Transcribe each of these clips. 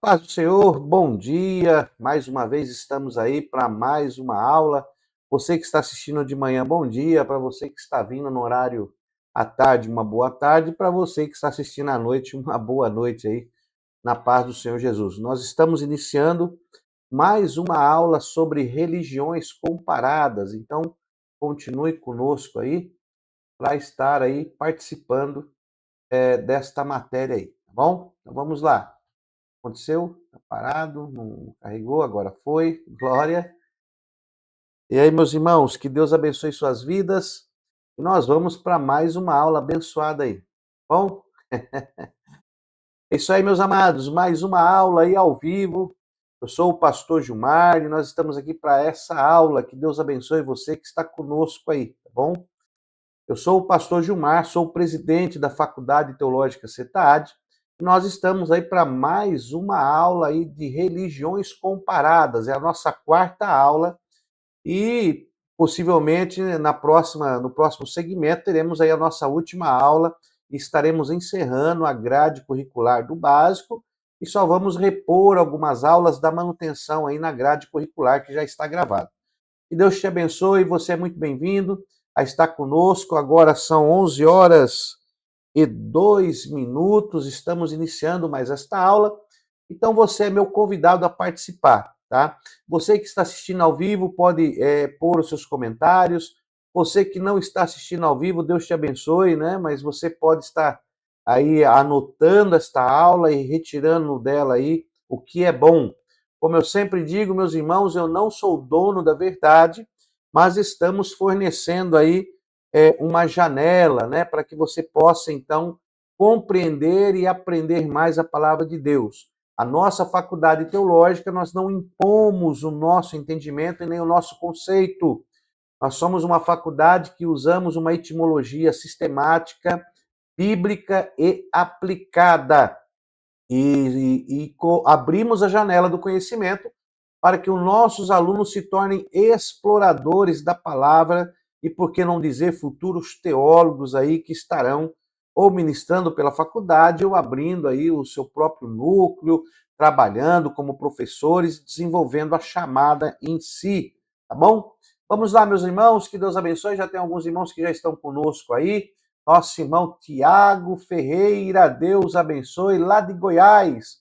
Paz do Senhor, bom dia. Mais uma vez estamos aí para mais uma aula. Você que está assistindo de manhã, bom dia. Para você que está vindo no horário à tarde, uma boa tarde. Para você que está assistindo à noite, uma boa noite aí, na paz do Senhor Jesus. Nós estamos iniciando mais uma aula sobre religiões comparadas. Então, continue conosco aí para estar aí participando desta matéria aí, tá bom? Então vamos lá. Aconteceu? Tá parado, não carregou, agora foi. Glória. E aí, meus irmãos, que Deus abençoe suas vidas. E nós vamos para mais uma aula abençoada aí. Bom, é isso aí, meus amados. Mais uma aula aí ao vivo. Eu sou o pastor Gilmar e nós estamos aqui para essa aula. Que Deus abençoe você que está conosco aí, tá bom? Eu sou o pastor Gilmar, sou o presidente da Faculdade Teológica CETAD. E nós estamos aí para mais uma aula aí de religiões comparadas. É a nossa quarta aula e possivelmente no próximo segmento teremos aí a nossa última aula e estaremos encerrando a grade curricular do básico e só vamos repor algumas aulas da manutenção aí na grade curricular que já está gravada. Que Deus te abençoe, você é muito bem-vindo a estar conosco. Agora são 11 horas e 2 minutos, estamos iniciando mais esta aula. Então você é meu convidado a participar, tá? Você que está assistindo ao vivo pode pôr os seus comentários. Você que não está assistindo ao vivo, Deus te abençoe, né? Mas você pode estar aí anotando esta aula e retirando dela aí o que é bom. Como eu sempre digo, meus irmãos, eu não sou dono da verdade, mas estamos fornecendo aí uma janela, né, para que você possa, então, compreender e aprender mais a palavra de Deus. A nossa faculdade teológica, nós não impomos o nosso entendimento e nem o nosso conceito. Nós somos uma faculdade que usamos uma etimologia sistemática, bíblica e aplicada. Abrimos a janela do conhecimento para que os nossos alunos se tornem exploradores da palavra e, por que não dizer, futuros teólogos aí que estarão ou ministrando pela faculdade ou abrindo aí o seu próprio núcleo, trabalhando como professores, desenvolvendo a chamada em si, tá bom? Vamos lá, meus irmãos, que Deus abençoe. Já tem alguns irmãos que já estão conosco aí. Nosso irmão Tiago Ferreira, Deus abençoe, lá de Goiás.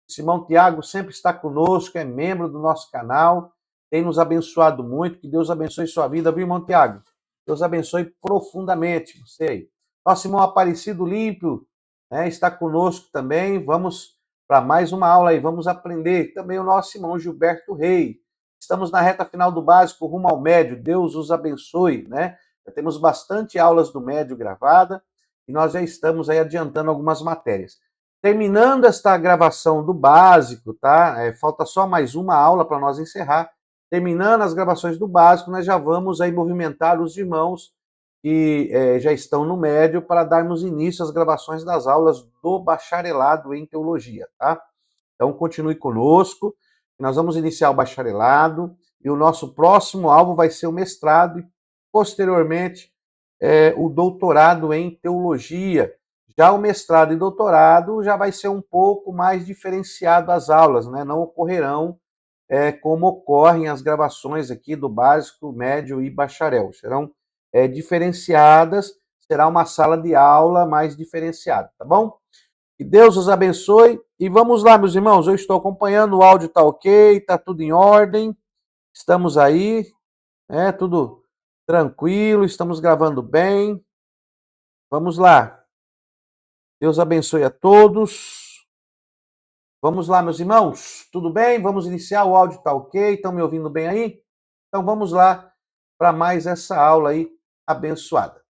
Esse irmão Tiago sempre está conosco, é membro do nosso canal, tem nos abençoado muito. Que Deus abençoe sua vida, viu, irmão Tiago? Deus abençoe profundamente você aí. Nosso irmão Aparecido Límpio, né, está conosco também. Vamos para mais uma aula aí, vamos aprender. Também o nosso irmão Gilberto Rei. Estamos na reta final do básico, rumo ao médio. Deus os abençoe, né? Já temos bastante aulas do médio gravada e nós já estamos aí adiantando algumas matérias. Terminando esta gravação do básico, tá? Falta só mais uma aula para nós encerrar. Terminando as gravações do básico, nós já vamos aí movimentar os irmãos que já estão no médio para darmos início às gravações das aulas do bacharelado em teologia, tá? Então continue conosco, nós vamos iniciar o bacharelado e o nosso próximo alvo vai ser o mestrado e posteriormente o doutorado em teologia. Já o mestrado e doutorado já vai ser um pouco mais diferenciado as aulas, né? Não ocorrerão como ocorrem as gravações aqui do básico, médio e bacharel. Serão diferenciadas, será uma sala de aula mais diferenciada, tá bom? Que Deus os abençoe. E vamos lá, meus irmãos, eu estou acompanhando, o áudio está ok, está tudo em ordem, estamos aí, tudo tranquilo, estamos gravando bem. Vamos lá. Deus abençoe a todos. Vamos lá, meus irmãos, tudo bem? Vamos iniciar, o áudio está ok, estão me ouvindo bem aí? Então vamos lá para mais essa aula aí abençoada.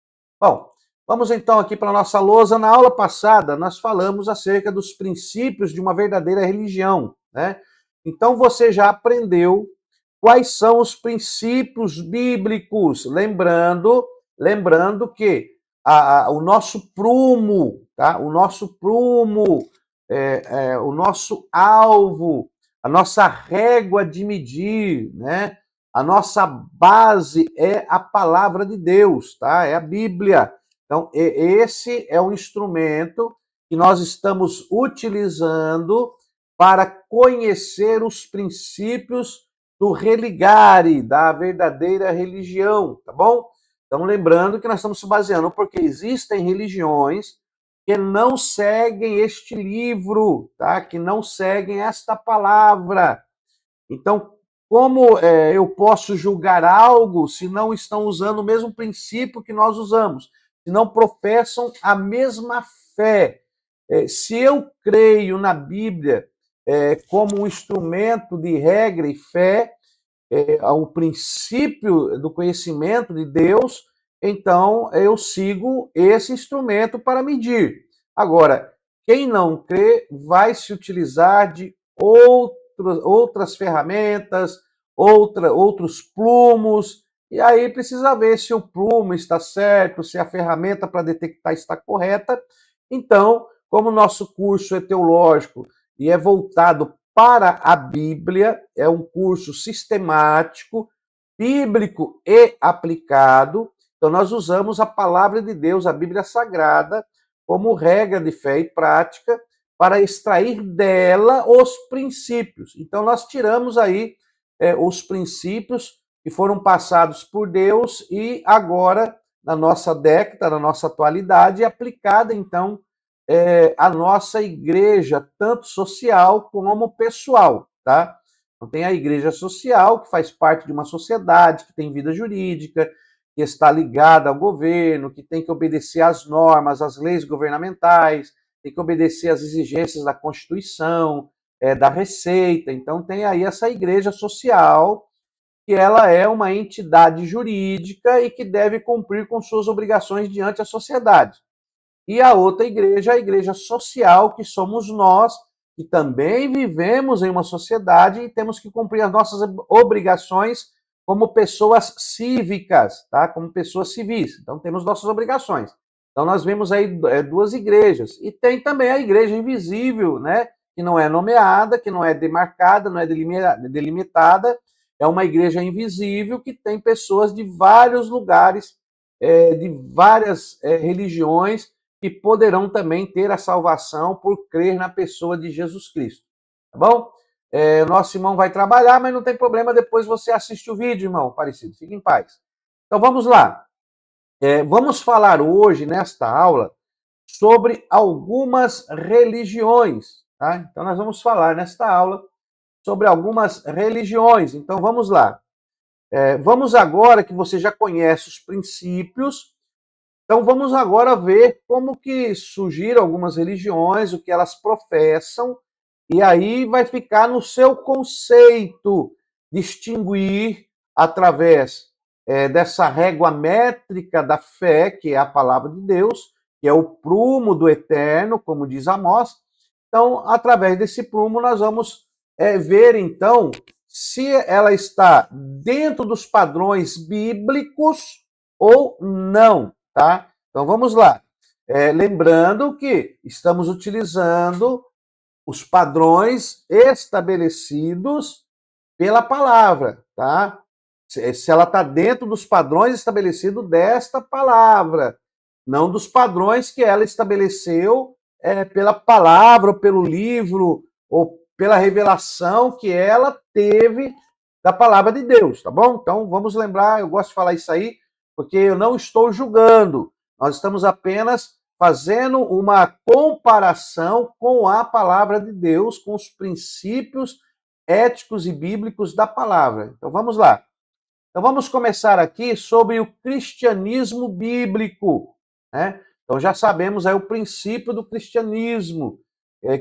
Bom, vamos então aqui para a nossa lousa. Na aula passada, nós falamos acerca dos princípios de uma verdadeira religião, né? Então você já aprendeu quais são os princípios bíblicos, lembrando que o nosso prumo, tá? O nosso prumo, o nosso alvo, a nossa régua de medir, né? A nossa base é a palavra de Deus, tá? É a Bíblia. Então, esse é o instrumento que nós estamos utilizando para conhecer os princípios do religare, da verdadeira religião, tá bom? Então, lembrando que nós estamos se baseando porque existem religiões que não seguem este livro, tá? Que não seguem esta palavra. Então, como eu posso julgar algo se não estão usando o mesmo princípio que nós usamos, se não professam a mesma fé? Se eu creio na Bíblia como um instrumento de regra e fé, ao princípio do conhecimento de Deus, então eu sigo esse instrumento para medir. Agora, quem não crê vai se utilizar de outras ferramentas, outros plumos, e aí precisa ver se o plumo está certo, se a ferramenta para detectar está correta. Então, como o nosso curso é teológico e é voltado para a Bíblia, é um curso sistemático, bíblico e aplicado. Então, nós usamos a palavra de Deus, a Bíblia Sagrada, como regra de fé e prática, para extrair dela os princípios. Então, nós tiramos aí os princípios que foram passados por Deus e agora, na nossa década, na nossa atualidade, é aplicada, então, a nossa igreja, tanto social como pessoal, tá? Então, tem a igreja social, que faz parte de uma sociedade, que tem vida jurídica, que está ligada ao governo, que tem que obedecer às normas, às leis governamentais, tem que obedecer às exigências da Constituição, da Receita. Então, tem aí essa igreja social, que ela é uma entidade jurídica e que deve cumprir com suas obrigações diante da sociedade. E a outra igreja, a igreja social, que somos nós, que também vivemos em uma sociedade e temos que cumprir as nossas obrigações como pessoas cívicas, tá? Como pessoas civis. Então temos nossas obrigações. Então nós vemos aí duas igrejas. E tem também a igreja invisível, né? Que não é nomeada, que não é demarcada, não é delimitada. É uma igreja invisível que tem pessoas de vários lugares, de várias religiões, que poderão também ter a salvação por crer na pessoa de Jesus Cristo. Tá bom? O nosso irmão vai trabalhar, mas não tem problema, depois você assiste o vídeo, irmão Aparecido. Fique em paz. Então vamos lá. Vamos falar hoje, nesta aula, sobre algumas religiões. Tá? Então nós vamos falar nesta aula sobre algumas religiões. Então vamos lá. Vamos agora que você já conhece os princípios. Então vamos agora ver como que surgiram algumas religiões, o que elas professam, e aí vai ficar no seu conceito distinguir através dessa régua métrica da fé, que é a palavra de Deus, que é o prumo do eterno, como diz Amós. Então, através desse prumo, nós vamos ver, então, se ela está dentro dos padrões bíblicos ou não. Tá? Então vamos lá. Lembrando que estamos utilizando os padrões estabelecidos pela palavra, tá? Se ela está dentro dos padrões estabelecidos desta palavra, não dos padrões que ela estabeleceu pela palavra, ou pelo livro, ou pela revelação que ela teve da palavra de Deus, tá bom? Então vamos lembrar, eu gosto de falar isso aí, porque eu não estou julgando, nós estamos apenas fazendo uma comparação com a palavra de Deus, com os princípios éticos e bíblicos da palavra. Então vamos lá. Então vamos começar aqui sobre o cristianismo bíblico, né? Então já sabemos aí o princípio do cristianismo,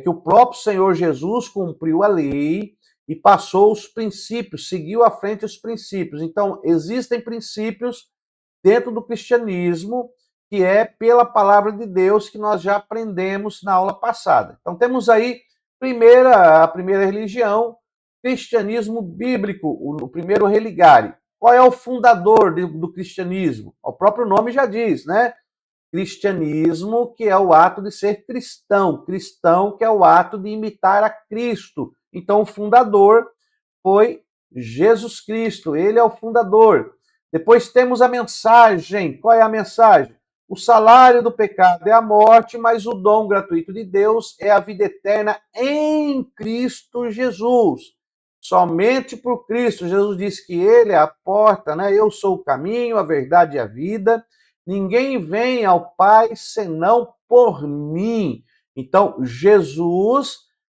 que o próprio Senhor Jesus cumpriu a lei e passou os princípios, seguiu à frente os princípios. Então existem princípios dentro do cristianismo, que é pela palavra de Deus, que nós já aprendemos na aula passada. Então temos aí a primeira religião, cristianismo bíblico, o primeiro religare. Qual é o fundador do cristianismo? O próprio nome já diz, né? Cristianismo, que é o ato de ser cristão. Cristão, que é o ato de imitar a Cristo. Então o fundador foi Jesus Cristo, ele é o fundador. Depois temos a mensagem. Qual é a mensagem? O salário do pecado é a morte, mas o dom gratuito de Deus é a vida eterna em Cristo Jesus. Somente por Cristo. Jesus disse que Ele é a porta, né? Eu sou o caminho, a verdade e a vida. Ninguém vem ao Pai senão por mim. Então, Jesus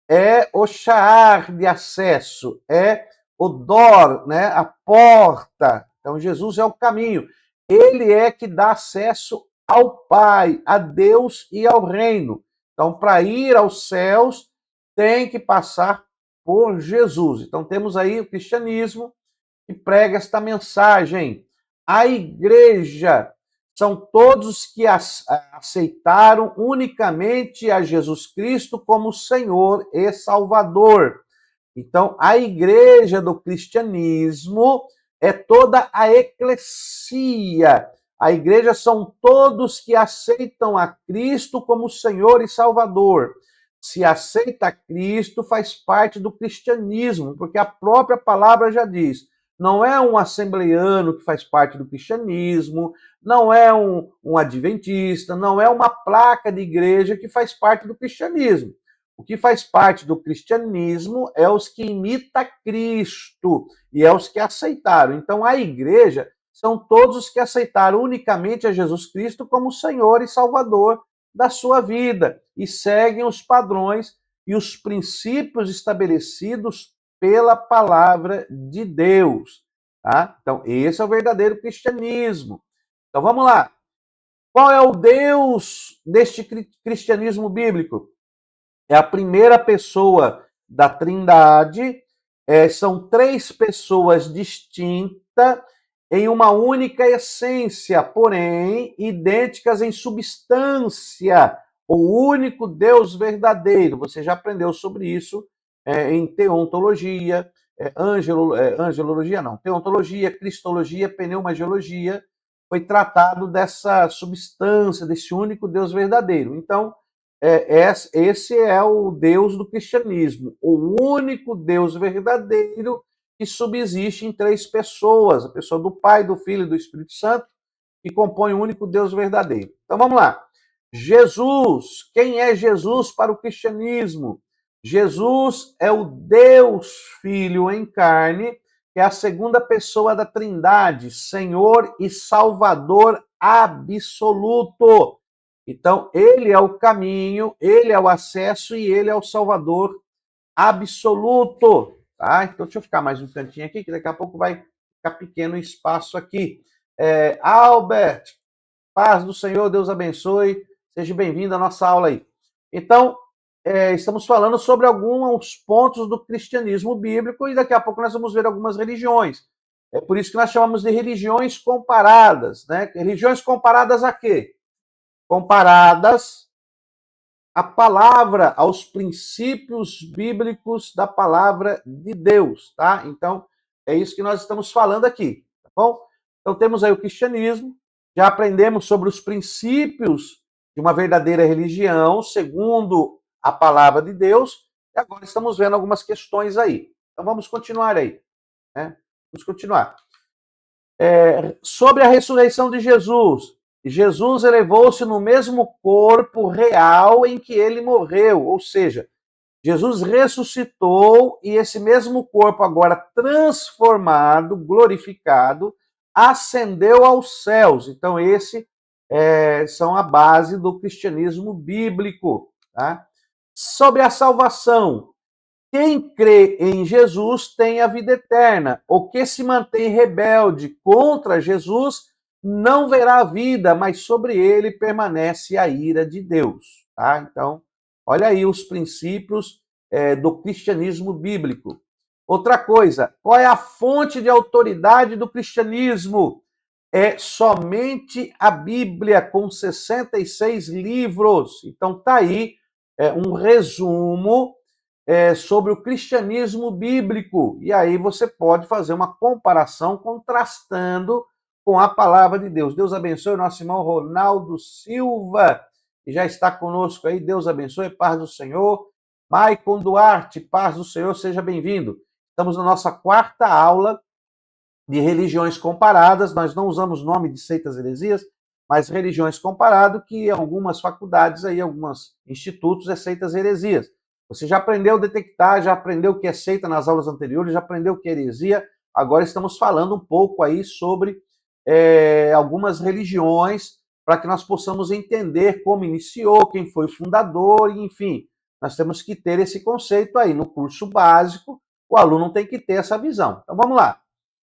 é o char de acesso, é o door, né? A porta. Então, Jesus é o caminho. Ele é que dá acesso ao Pai, a Deus e ao reino. Então, para ir aos céus, tem que passar por Jesus. Então, temos aí o cristianismo que prega esta mensagem. A igreja são todos que aceitaram unicamente a Jesus Cristo como Senhor e Salvador. Então, a igreja do cristianismo é toda a eclesia. A igreja são todos que aceitam a Cristo como Senhor e Salvador. Se aceita Cristo, faz parte do cristianismo, porque a própria palavra já diz: não é um assembleiano que faz parte do cristianismo, não é um adventista, não é uma placa de igreja que faz parte do cristianismo. O que faz parte do cristianismo é os que imitam Cristo e é os que aceitaram. Então, a igreja são todos os que aceitaram unicamente a Jesus Cristo como Senhor e Salvador da sua vida e seguem os padrões e os princípios estabelecidos pela palavra de Deus. Tá? Então, esse é o verdadeiro cristianismo. Então, vamos lá. Qual é o Deus deste cristianismo bíblico? É a primeira pessoa da Trindade, são três pessoas distintas em uma única essência, porém idênticas em substância. O único Deus verdadeiro. Você já aprendeu sobre isso em teontologia, angelologia não, teontologia, cristologia, pneumagiologia, foi tratado dessa substância, desse único Deus verdadeiro. Então, esse é o Deus do cristianismo, o único Deus verdadeiro que subsiste em três pessoas, a pessoa do Pai, do Filho e do Espírito Santo, que compõe o único Deus verdadeiro. Então vamos lá. Jesus, quem é Jesus para o cristianismo? Jesus é o Deus Filho em carne, que é a segunda pessoa da Trindade, Senhor e Salvador absoluto. Então, ele é o caminho, ele é o acesso e ele é o Salvador absoluto. Tá? Então, deixa eu ficar mais um cantinho aqui, que daqui a pouco vai ficar pequeno o espaço aqui. Albert, paz do Senhor, Deus abençoe. Seja bem-vindo à nossa aula aí. Então, estamos falando sobre alguns pontos do cristianismo bíblico e daqui a pouco nós vamos ver algumas religiões. É por isso que nós chamamos de religiões comparadas. Né? Religiões comparadas a quê? Comparadas à palavra, aos princípios bíblicos da palavra de Deus, tá? Então, é isso que nós estamos falando aqui, tá bom? Então, temos aí o cristianismo, já aprendemos sobre os princípios de uma verdadeira religião, segundo a palavra de Deus, e agora estamos vendo algumas questões aí. Então, vamos continuar aí, né? Vamos continuar. Sobre a ressurreição de Jesus. Jesus elevou-se no mesmo corpo real em que ele morreu, ou seja, Jesus ressuscitou e esse mesmo corpo, agora transformado, glorificado, ascendeu aos céus. Então, são a base do cristianismo bíblico. Tá? Sobre a salvação. Quem crê em Jesus tem a vida eterna. O que se mantém rebelde contra Jesus não verá a vida, mas sobre ele permanece a ira de Deus. Tá? Então, olha aí os princípios do cristianismo bíblico. Outra coisa, qual é a fonte de autoridade do cristianismo? É somente a Bíblia, com 66 livros. Então, tá aí um resumo sobre o cristianismo bíblico. E aí você pode fazer uma comparação contrastando com a palavra de Deus. Deus abençoe o nosso irmão Ronaldo Silva, que já está conosco aí. Deus abençoe, paz do Senhor. Maicon Duarte, paz do Senhor, seja bem-vindo. Estamos na nossa quarta aula de religiões comparadas. Nós não usamos nome de seitas heresias, mas religiões comparado que em algumas faculdades, aí, alguns institutos, é seitas e heresias. Você já aprendeu a detectar, já aprendeu o que é seita nas aulas anteriores, já aprendeu o que é heresia, agora estamos falando um pouco aí sobre algumas religiões, para que nós possamos entender como iniciou, quem foi o fundador, enfim, nós temos que ter esse conceito aí. No curso básico, o aluno tem que ter essa visão. Então vamos lá.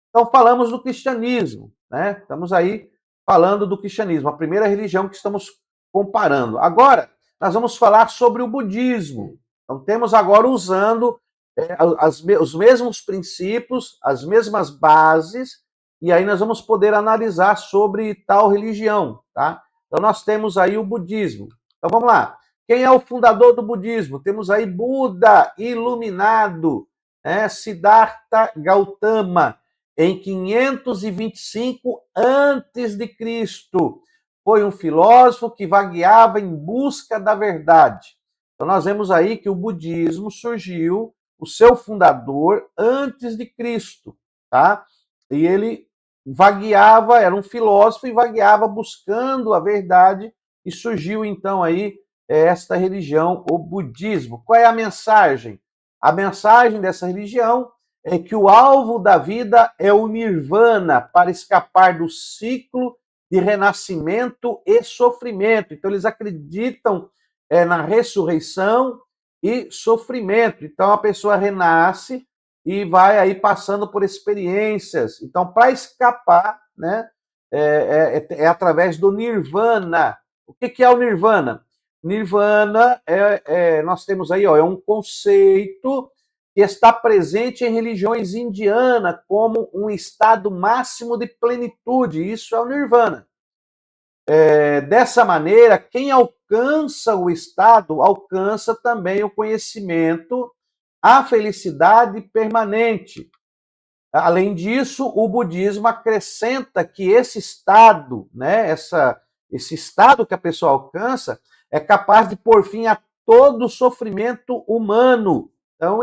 Então falamos do cristianismo, né? Estamos aí falando do cristianismo, a primeira religião que estamos comparando. Agora, nós vamos falar sobre o budismo. Então temos agora usando os mesmos princípios, as mesmas bases, e aí nós vamos poder analisar sobre tal religião, tá? Então nós temos aí o budismo. Então vamos lá. Quem é o fundador do budismo? Temos aí Buda iluminado, Siddhartha Gautama, em 525 antes de Cristo. Foi um filósofo que vagueava em busca da verdade. Então nós vemos aí que o budismo surgiu, o seu fundador, antes de Cristo, tá? E ele vagueava, era um filósofo e vagueava buscando a verdade, e surgiu então aí esta religião, o budismo. Qual é a mensagem? A mensagem dessa religião é que o alvo da vida é o nirvana, para escapar do ciclo de renascimento e sofrimento. Então eles acreditam na ressurreição e sofrimento. Então a pessoa renasce e vai aí passando por experiências. Então, para escapar, né, através do nirvana. O que é o nirvana? Nirvana nós temos aí, é um conceito que está presente em religiões indianas como um estado máximo de plenitude. Isso é o nirvana. Dessa maneira, quem alcança o estado, alcança também o conhecimento, a felicidade permanente. Além disso, o budismo acrescenta que esse estado, né, esse estado que a pessoa alcança, é capaz de pôr fim a todo o sofrimento humano. Então,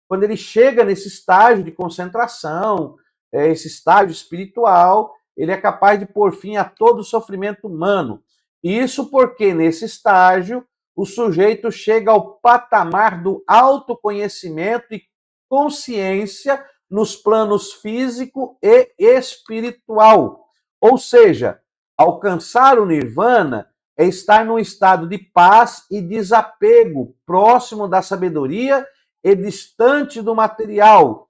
quando ele chega nesse estágio de concentração, esse estágio espiritual, ele é capaz de pôr fim a todo o sofrimento humano. Isso porque, nesse estágio, o sujeito chega ao patamar do autoconhecimento e consciência nos planos físico e espiritual. Ou seja, alcançar o nirvana é estar num estado de paz e desapego, próximo da sabedoria e distante do material.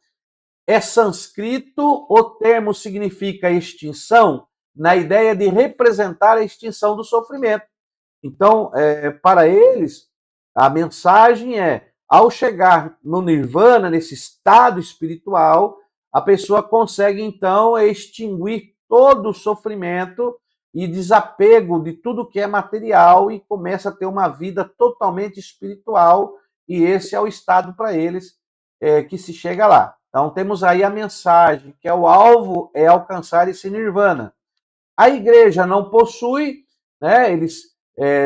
É sânscrito, o termo significa extinção, na ideia de representar a extinção do sofrimento. Então, para eles, a mensagem é: ao chegar no nirvana, nesse estado espiritual, a pessoa consegue então extinguir todo o sofrimento e desapego de tudo que é material e começa a ter uma vida totalmente espiritual, e esse é o estado para eles que se chega lá. Então temos aí a mensagem, que é o alvo é alcançar esse nirvana. A igreja não possui, né? Eles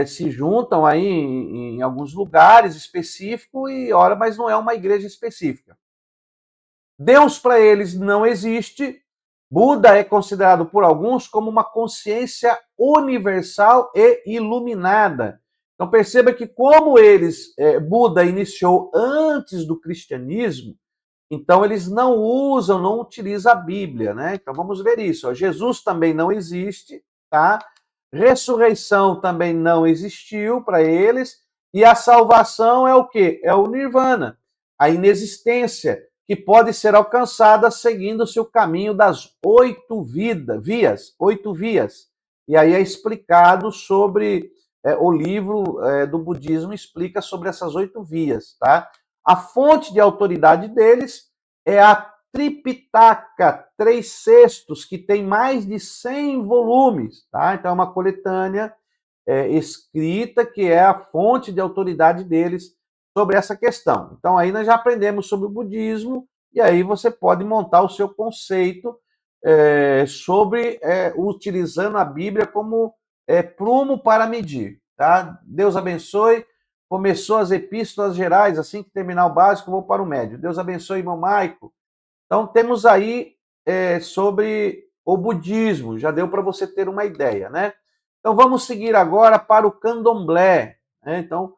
se juntam aí em alguns lugares específicos e ora, mas não é uma igreja específica. Deus para eles não existe. Buda é considerado por alguns como uma consciência universal e iluminada. Então perceba que como Buda iniciou antes do cristianismo, então eles não utilizam a Bíblia, né? Então vamos ver isso. Jesus também não existe, tá? Ressurreição também não existiu para eles, e a salvação é o quê? É o nirvana, a inexistência, que pode ser alcançada seguindo-se o caminho das 8 vias, 8 vias. E aí é explicado sobre, o livro do budismo explica sobre essas 8 vias, tá? A fonte de autoridade deles é a Tripitaka 3/6, que tem mais de 100 volumes, tá? Então é uma coletânea escrita que é a fonte de autoridade deles sobre essa questão. Então aí nós já aprendemos sobre o budismo e aí você pode montar o seu conceito sobre utilizando a Bíblia como prumo para medir, tá? Deus abençoe. Começou as epístolas gerais, assim que terminar o básico, vou para o médio. Deus abençoe, irmão Maico. Então, temos aí sobre o budismo, já deu para você ter uma ideia, né? Então vamos seguir agora para o candomblé, né? Então,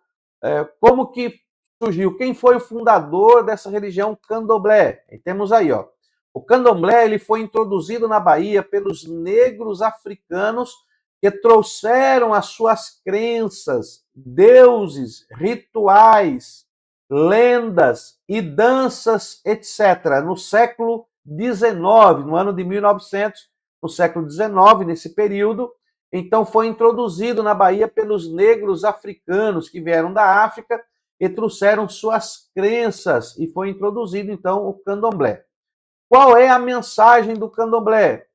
como que surgiu? Quem foi o fundador dessa religião candomblé? E temos aí, ó. O candomblé ele foi introduzido na Bahia pelos negros africanos que trouxeram as suas crenças, deuses, rituais, lendas e danças, etc., no século XIX, no ano de 1900, no século XIX, nesse período. Então foi introduzido na Bahia pelos negros africanos que vieram da África e trouxeram suas crenças, e foi introduzido então o candomblé. Qual é a mensagem do candomblé?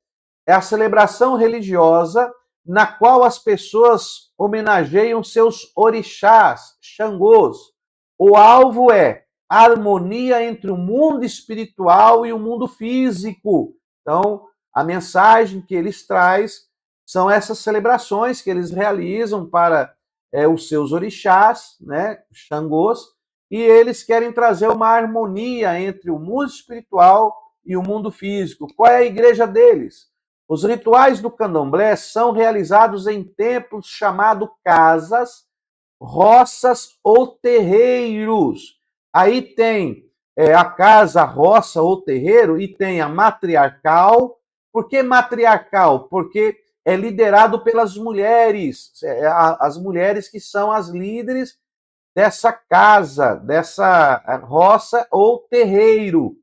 É a celebração religiosa na qual as pessoas homenageiam seus orixás, xangôs. O alvo é a harmonia entre o mundo espiritual e o mundo físico. Então, a mensagem que eles trazem são essas celebrações que eles realizam para os seus orixás, né, xangôs, e eles querem trazer uma harmonia entre o mundo espiritual e o mundo físico. Qual é a igreja deles? Os rituais do candomblé são realizados em templos chamados casas, roças ou terreiros. Aí tem a casa, a roça ou terreiro, e tem a matriarcal. Por que matriarcal? Porque é liderado pelas mulheres, as mulheres que são as líderes dessa casa, dessa roça ou terreiro.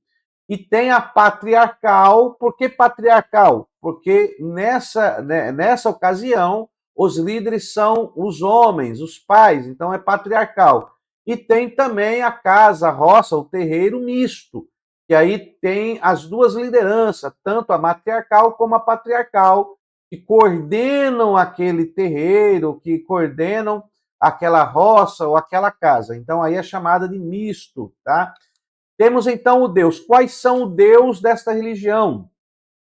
E tem a patriarcal. Por que patriarcal? Porque nessa ocasião os líderes são os homens, os pais, então é patriarcal. E tem também a casa, a roça, o terreiro misto, que aí tem as duas lideranças, tanto a matriarcal como a patriarcal, que coordenam aquele terreiro, que coordenam aquela roça ou aquela casa. Então aí é chamada de misto, tá? Temos então o Deus. Quais são o Deus desta religião?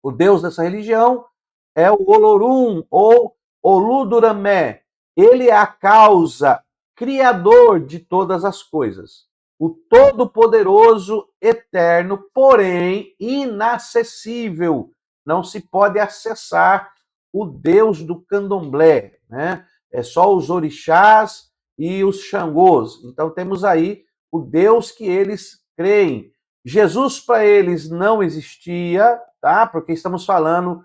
O Deus dessa religião é o Olorum ou Oluduramé. Ele é a causa, criador de todas as coisas. O Todo-Poderoso, eterno, porém inacessível. Não se pode acessar o Deus do candomblé, né? É só os orixás e os xangôs. Então temos aí o Deus que eles creem. Jesus para eles não existia, tá? Porque estamos falando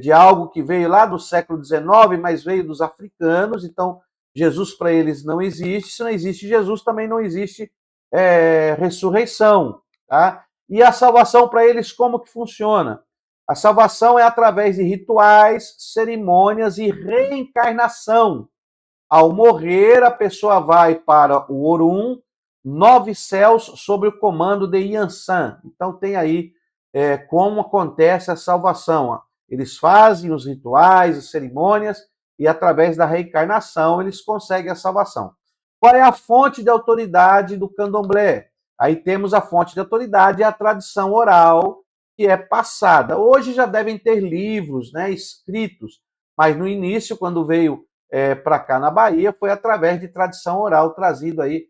de algo que veio lá do século XIX, mas veio dos africanos. Então Jesus para eles não existe. Se não existe Jesus, também não existe ressurreição, tá? E a salvação para eles como que funciona? A salvação é através de rituais, cerimônias e reencarnação. Ao morrer, a pessoa vai para o Orum, 9 céus, sob o comando de Yansan. Então tem aí como acontece a salvação. Eles fazem os rituais, as cerimônias, e através da reencarnação eles conseguem a salvação. Qual é a fonte de autoridade do candomblé? Aí temos a fonte de autoridade, a tradição oral, que é passada. Hoje já devem ter livros, né, escritos, mas no início, quando veio para cá na Bahia, foi através de tradição oral trazido aí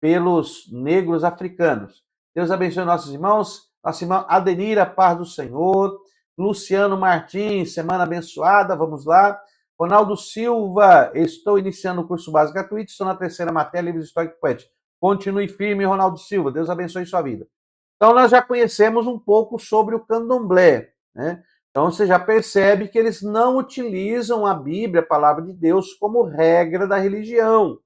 pelos negros africanos. Deus abençoe nossos irmãos, nossa irmã Adenira, paz do Senhor, Luciano Martins, semana abençoada, vamos lá. Ronaldo Silva, estou iniciando o curso básico gratuito, estou na terceira matéria, livros histórico e poético. Continue firme, Ronaldo Silva, Deus abençoe sua vida. Então nós já conhecemos um pouco sobre o candomblé, né? Então você já percebe que eles não utilizam a Bíblia, a palavra de Deus, como regra da religião.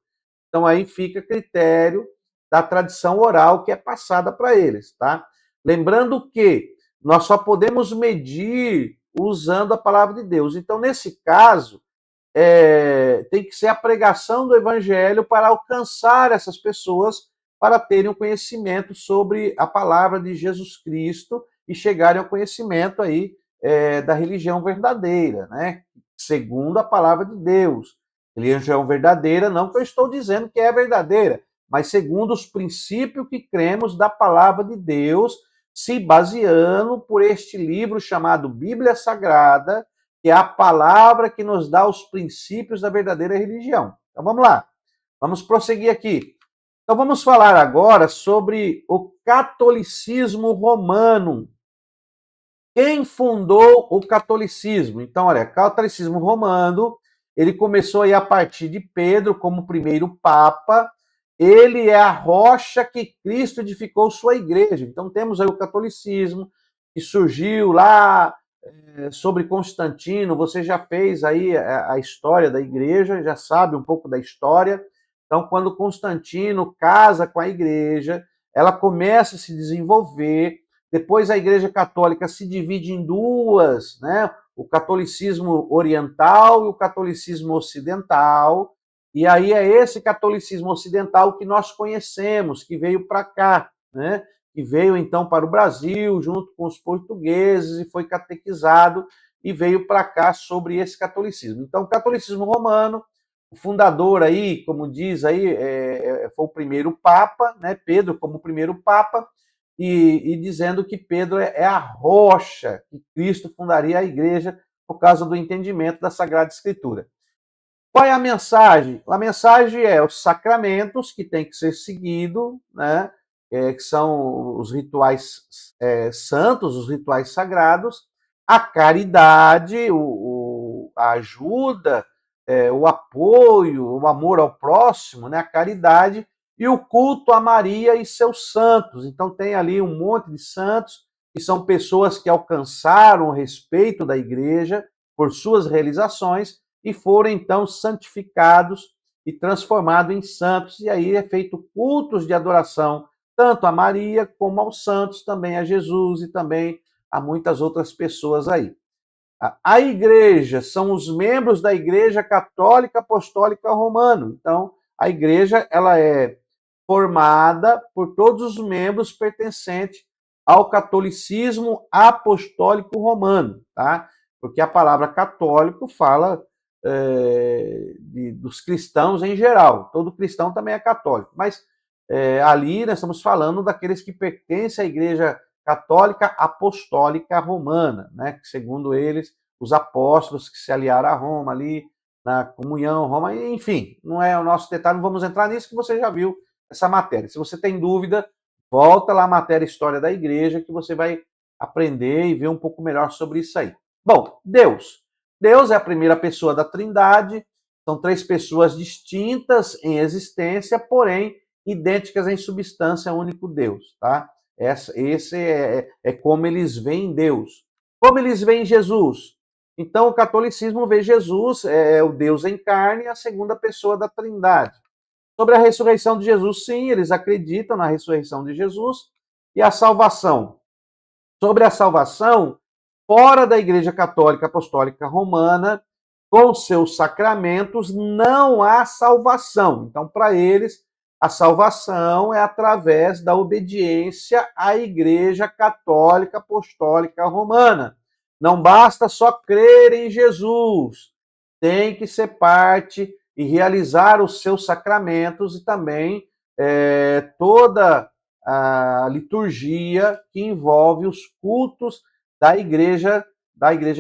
Então aí fica a critério da tradição oral que é passada para eles, tá? Lembrando que nós só podemos medir usando a palavra de Deus. Então, nesse caso, tem que ser a pregação do evangelho para alcançar essas pessoas, para terem um conhecimento sobre a palavra de Jesus Cristo e chegarem ao conhecimento aí da religião verdadeira, né? Segundo a palavra de Deus. Religião verdadeira, não que eu estou dizendo que é verdadeira, mas segundo os princípios que cremos da palavra de Deus, se baseando por este livro chamado Bíblia Sagrada, que é a palavra que nos dá os princípios da verdadeira religião. Então vamos lá, vamos prosseguir aqui. Então vamos falar agora sobre o catolicismo romano. Quem fundou o catolicismo? Então, olha, o catolicismo romano, ele começou aí a partir de Pedro como primeiro papa. Ele é a rocha que Cristo edificou sua igreja. Então, temos aí o catolicismo, que surgiu lá sobre Constantino. Você já fez aí a história da igreja, já sabe um pouco da história. Então, quando Constantino casa com a igreja, ela começa a se desenvolver. Depois a Igreja Católica se divide em duas, né? O catolicismo oriental e o catolicismo ocidental. E aí é esse catolicismo ocidental que nós conhecemos, que veio para cá, né? Que veio então para o Brasil junto com os portugueses e foi catequizado e veio para cá sobre esse catolicismo. Então, o catolicismo romano, o fundador aí, como diz aí, foi o primeiro papa, né? Pedro como primeiro papa, e dizendo que Pedro é a rocha que Cristo fundaria a igreja por causa do entendimento da Sagrada Escritura. Qual é a mensagem? A mensagem é os sacramentos que tem que ser seguido, né? Que são os rituais santos, os rituais sagrados, a caridade, a ajuda, o apoio, o amor ao próximo, né? A caridade e o culto a Maria e seus santos. Então tem ali um monte de santos que são pessoas que alcançaram o respeito da igreja por suas realizações e foram então santificados e transformados em santos. E aí é feito cultos de adoração tanto a Maria como aos santos, também a Jesus e também a muitas outras pessoas aí. A igreja são os membros da Igreja Católica Apostólica Romana. Então, a igreja ela é formada por todos os membros pertencentes ao catolicismo apostólico romano, tá? Porque a palavra católico fala dos cristãos em geral. Todo cristão também é católico, mas ali nós estamos falando daqueles que pertencem à Igreja Católica Apostólica Romana, né? Que segundo eles, os apóstolos que se aliaram a Roma ali, na comunhão, Roma, enfim, não é o nosso detalhe, não vamos entrar nisso, que você já viu essa matéria. Se você tem dúvida, volta lá a matéria História da Igreja, que você vai aprender e ver um pouco melhor sobre isso aí. Bom, Deus. Deus é a primeira pessoa da Trindade, são três pessoas distintas em existência, porém idênticas em substância, único Deus, tá? Esse é como eles veem Deus. Como eles veem Jesus? Então, o catolicismo vê Jesus, o Deus em carne, a segunda pessoa da Trindade. Sobre a ressurreição de Jesus, sim, eles acreditam na ressurreição de Jesus e a salvação. Sobre a salvação, fora da Igreja Católica Apostólica Romana, com seus sacramentos, não há salvação. Então, para eles, a salvação é através da obediência à Igreja Católica Apostólica Romana. Não basta só crer em Jesus, tem que ser parte e realizar os seus sacramentos e também toda a liturgia que envolve os cultos da Igreja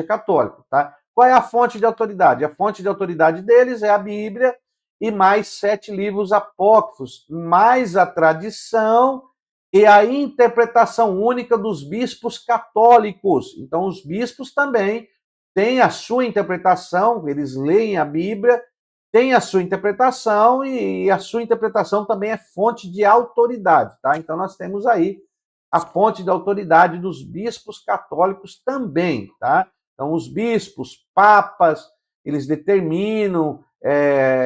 Católica, tá? Qual é a fonte de autoridade? A fonte de autoridade deles é a Bíblia e mais 7 livros apócrifos, mais a tradição e a interpretação única dos bispos católicos. Então, os bispos também têm a sua interpretação, eles leem a Bíblia, têm a sua interpretação e a sua interpretação também é fonte de autoridade, tá? Então, nós temos aí a fonte de autoridade dos bispos católicos também, tá? Então, os bispos, papas, eles determinam,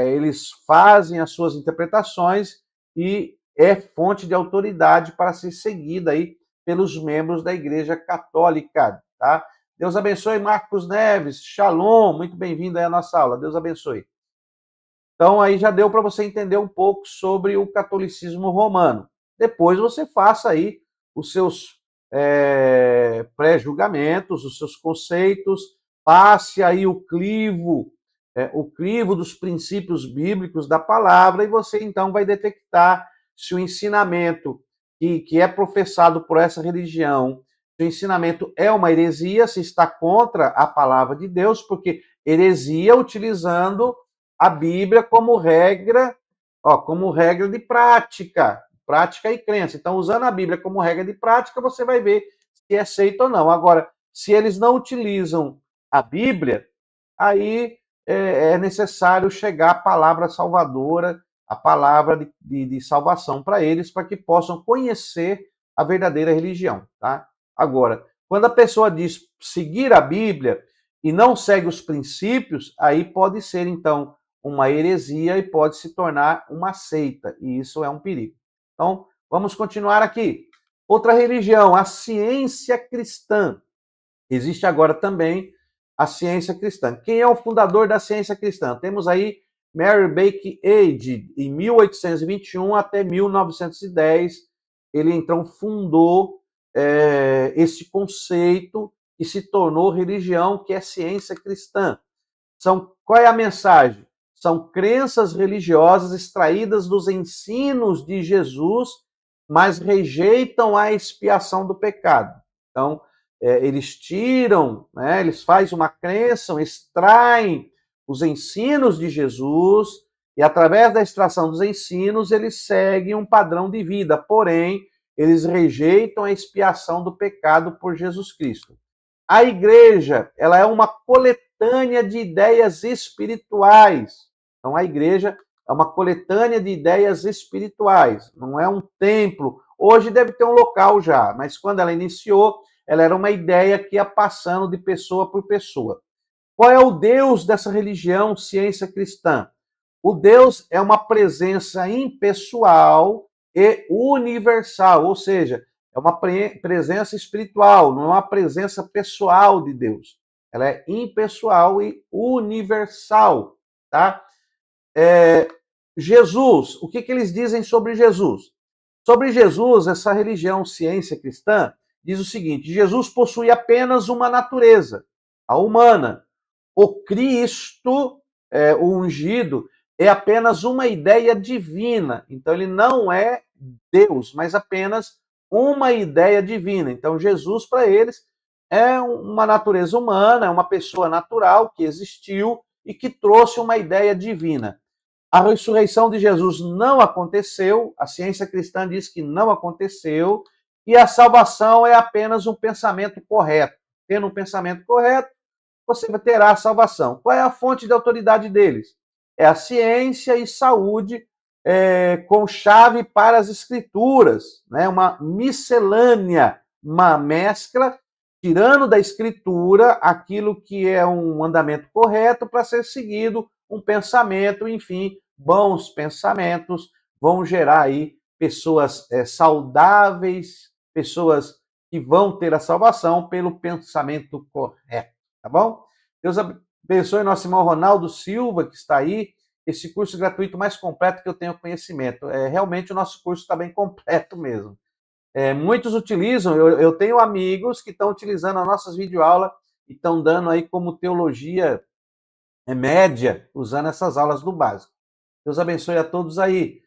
eles fazem as suas interpretações e é fonte de autoridade para ser seguida aí pelos membros da Igreja Católica, tá? Deus abençoe, Marcos Neves, Shalom, muito bem-vindo aí à nossa aula, Deus abençoe. Então, aí já deu para você entender um pouco sobre o catolicismo romano. Depois você faça aí os seus pré-julgamentos, os seus conceitos, passe aí o crivo dos princípios bíblicos da palavra, e você então vai detectar se o ensinamento que é professado por essa religião, se o ensinamento é uma heresia, se está contra a palavra de Deus, porque heresia utilizando a Bíblia como regra de prática e crença. Então, usando a Bíblia como regra de prática, você vai ver se é aceito ou não. Agora, se eles não utilizam a Bíblia, aí é necessário chegar a palavra salvadora, a palavra de salvação para eles, para que possam conhecer a verdadeira religião, tá? Agora, quando a pessoa diz seguir a Bíblia e não segue os princípios, aí pode ser, então, uma heresia e pode se tornar uma seita, e isso é um perigo. Então, vamos continuar aqui. Outra religião, a ciência cristã. Existe agora também a ciência cristã. Quem é o fundador da ciência cristã? Temos aí Mary Baker Eddy, em 1821 até 1910. Ele então fundou esse conceito e se tornou religião, que é ciência cristã. Qual é a mensagem? São crenças religiosas extraídas dos ensinos de Jesus, mas rejeitam a expiação do pecado. Então, eles tiram, né, eles fazem uma crença, extraem os ensinos de Jesus e, através da extração dos ensinos, eles seguem um padrão de vida, porém, eles rejeitam a expiação do pecado por Jesus Cristo. A igreja, ela é uma coletânea de ideias espirituais. Então, a igreja é uma coletânea de ideias espirituais, não é um templo. Hoje deve ter um local já, mas quando ela iniciou, ela era uma ideia que ia passando de pessoa por pessoa. Qual é o Deus dessa religião, ciência cristã? O Deus é uma presença impessoal e universal, ou seja, é uma presença espiritual, não é uma presença pessoal de Deus. Ela é impessoal e universal, tá? Jesus, o que eles dizem sobre Jesus? Sobre Jesus, essa religião, ciência cristã, diz o seguinte: Jesus possui apenas uma natureza, a humana. O Cristo, o ungido, é apenas uma ideia divina. Então, ele não é Deus, mas apenas uma ideia divina. Então, Jesus, para eles, é uma natureza humana, é uma pessoa natural que existiu e que trouxe uma ideia divina. A ressurreição de Jesus não aconteceu, a ciência cristã diz que não aconteceu, e a salvação é apenas um pensamento correto. Tendo um pensamento correto, você terá a salvação. Qual é a fonte de autoridade deles? É a ciência e saúde com chave para as escrituras, né? Uma miscelânea, uma mescla, tirando da escritura aquilo que é um mandamento correto para ser seguido, um pensamento, enfim, bons pensamentos vão gerar aí pessoas saudáveis, pessoas que vão ter a salvação pelo pensamento correto, tá bom? Deus abençoe nosso irmão Ronaldo Silva, que está aí, esse curso gratuito mais completo que eu tenho conhecimento. Realmente o nosso curso está bem completo mesmo. Muitos utilizam, eu tenho amigos que estão utilizando as nossas videoaulas e estão dando aí como teologia média, usando essas aulas do básico. Deus abençoe a todos aí.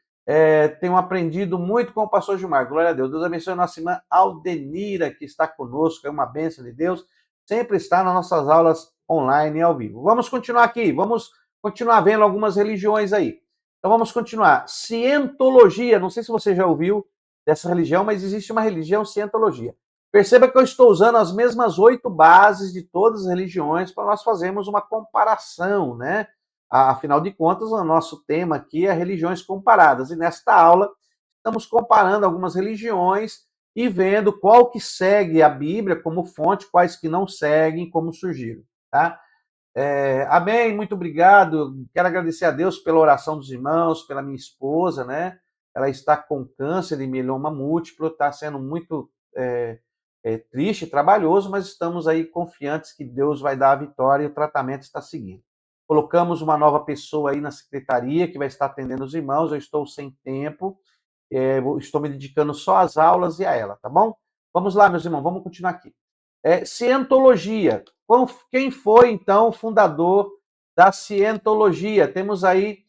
Tenho aprendido muito com o pastor Gilmar, glória a Deus. Deus abençoe a nossa irmã Aldenira, que está conosco, é uma bênção de Deus, sempre está nas nossas aulas online e ao vivo. Vamos continuar aqui, vamos continuar vendo algumas religiões aí. Então vamos continuar. Cientologia, não sei se você já ouviu dessa religião, mas existe uma religião cientologia. Perceba que eu estou usando as mesmas 8 bases de todas as religiões para nós fazermos uma comparação, né? Afinal de contas, o nosso tema aqui é religiões comparadas. E nesta aula, estamos comparando algumas religiões e vendo qual que segue a Bíblia como fonte, quais que não seguem, como surgiram, tá? Amém, muito obrigado. Quero agradecer a Deus pela oração dos irmãos, pela minha esposa, né? Ela está com câncer de mieloma múltiplo, está sendo muito triste, trabalhoso, mas estamos aí confiantes que Deus vai dar a vitória e o tratamento está seguindo. Colocamos uma nova pessoa aí na secretaria que vai estar atendendo os irmãos. Eu estou sem tempo, estou me dedicando só às aulas e a ela, tá bom? Vamos lá, meus irmãos, vamos continuar aqui. Cientologia. Quem foi, então, o fundador da cientologia? Temos aí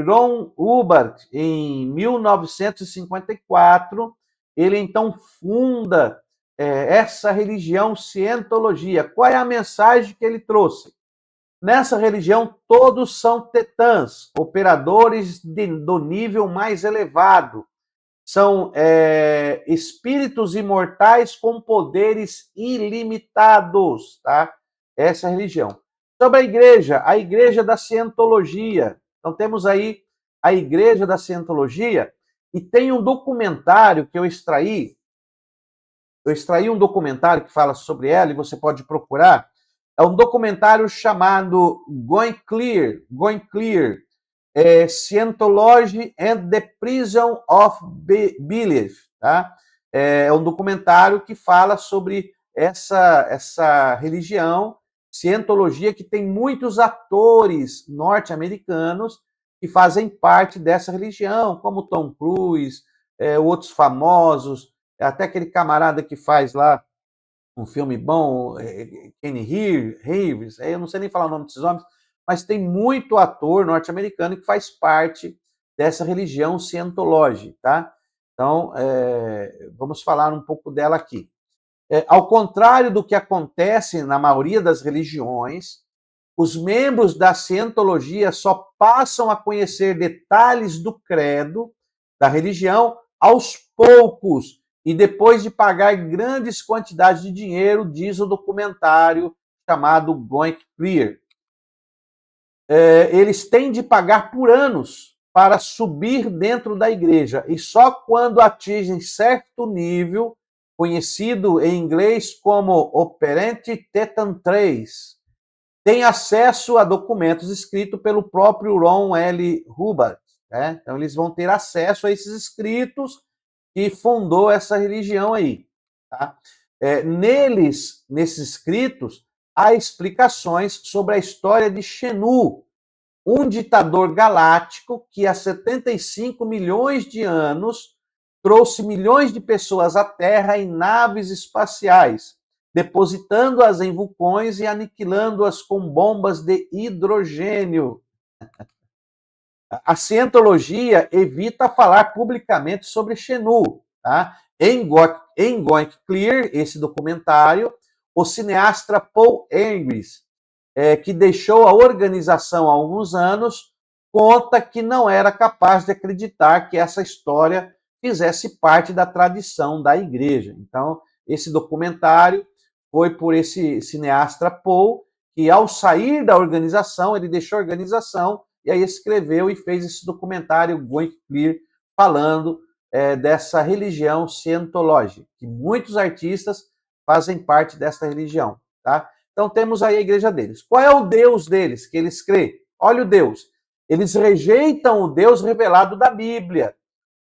Ron Hubbard, em 1954. Ele, então, funda essa religião cientologia. Qual é a mensagem que ele trouxe? Nessa religião, todos são tetãs, operadores do nível mais elevado. são espíritos imortais com poderes ilimitados, tá? Essa é a religião. Sobre a igreja da cientologia. Então temos aí a igreja da cientologia e tem um documentário que eu extraí um documentário que fala sobre ela e você pode procurar. É um documentário chamado Going Clear, Scientology and the Prison of Belief. Tá? É um documentário que fala sobre essa religião, Scientologia, que tem muitos atores norte-americanos que fazem parte dessa religião, como Tom Cruise, outros famosos, até aquele camarada que faz lá um filme bom, Kenny Reeves, eu não sei nem falar o nome desses homens, mas tem muito ator norte-americano que faz parte dessa religião Scientology, tá? Então, vamos falar um pouco dela aqui. Ao contrário do que acontece na maioria das religiões, os membros da Scientologia só passam a conhecer detalhes do credo, da religião, aos poucos, e depois de pagar grandes quantidades de dinheiro, diz o documentário chamado Going Clear. Eles têm de pagar por anos para subir dentro da igreja, e só quando atingem certo nível, conhecido em inglês como Operante Tetan 3, tem acesso a documentos escritos pelo próprio Ron L. Hubbard. Né? Então, eles vão ter acesso a esses escritos que fundou essa religião aí. Tá? Nesses escritos, há explicações sobre a história de Xenu, um ditador galáctico que há 75 milhões de anos trouxe milhões de pessoas à Terra em naves espaciais, depositando-as em vulcões e aniquilando-as com bombas de hidrogênio. A cientologia evita falar publicamente sobre Xenu. Tá? Em Going Clear, esse documentário, o cineasta Paul Engres, que deixou a organização há alguns anos, conta que não era capaz de acreditar que essa história fizesse parte da tradição da igreja. Então, esse documentário foi por esse cineasta Paul, que ao sair da organização, ele deixou a organização e aí escreveu e fez esse documentário Going Clear, falando dessa religião Scientology, que muitos artistas fazem parte dessa religião, tá? Então temos aí a igreja deles. Qual é o Deus deles que eles creem? Olha o Deus. Eles rejeitam o Deus revelado da Bíblia.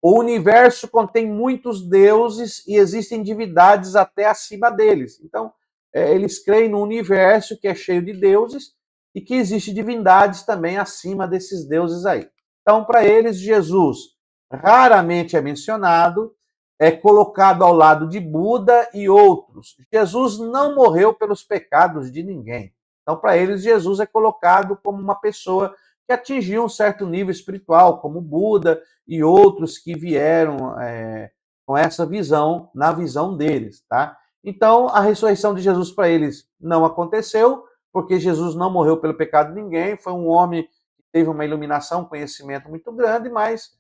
O universo contém muitos deuses e existem divindades até acima deles. Então, eles creem no universo que é cheio de deuses e que existe divindades também acima desses deuses aí. Então, para eles, Jesus raramente é mencionado, é colocado ao lado de Buda e outros. Jesus não morreu pelos pecados de ninguém. Então, para eles, Jesus é colocado como uma pessoa que atingiu um certo nível espiritual, como Buda e outros que vieram com essa visão, na visão deles, tá? Então, a ressurreição de Jesus para eles não aconteceu, porque Jesus não morreu pelo pecado de ninguém, foi um homem que teve uma iluminação, um conhecimento muito grande, mas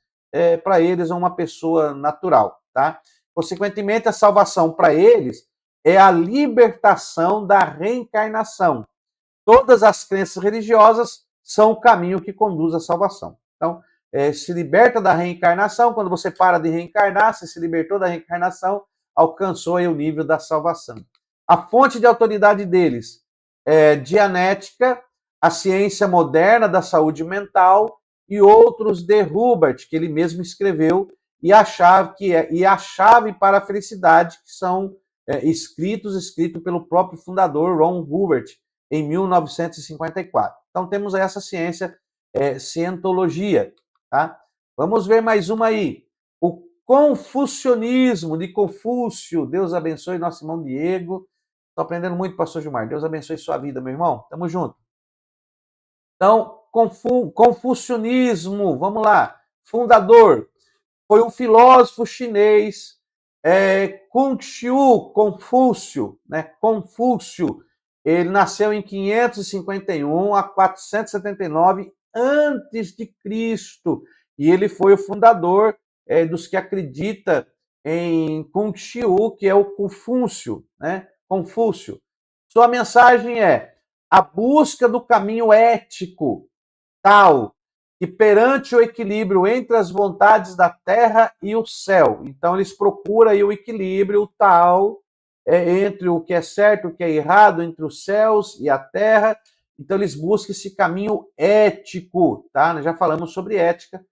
para eles é uma pessoa natural, tá? Consequentemente, a salvação para eles é a libertação da reencarnação. Todas as crenças religiosas são o caminho que conduz à salvação. Então, se liberta da reencarnação, quando você para de reencarnar, você se libertou da reencarnação, alcançou aí o nível da salvação. A fonte de autoridade deles é Dianética, a ciência moderna da saúde mental e outros de Hubbard, que ele mesmo escreveu, e a chave para a felicidade, que são escritos pelo próprio fundador Ron Hubbard, em 1954. Então temos essa ciência, cientologia. Tá? Vamos ver mais uma aí. O confucionismo de Confúcio. Deus abençoe nosso irmão Diego. Estou aprendendo muito, pastor Gilmar. Deus abençoe sua vida, meu irmão. Tamo junto. Então, confucionismo, vamos lá. Fundador foi um filósofo chinês, Confúcio, né? Confúcio. Ele nasceu em 551 a 479 antes de Cristo, e ele foi o fundador dos que acreditam em Kung Xiu, que é o Confúcio, né? Confúcio. Sua mensagem é a busca do caminho ético, tal, que perante o equilíbrio entre as vontades da terra e o céu. Então, eles procuram aí o equilíbrio tal entre o que é certo e o que é errado, entre os céus e a terra. Então, eles buscam esse caminho ético, tá? Nós já falamos sobre ética,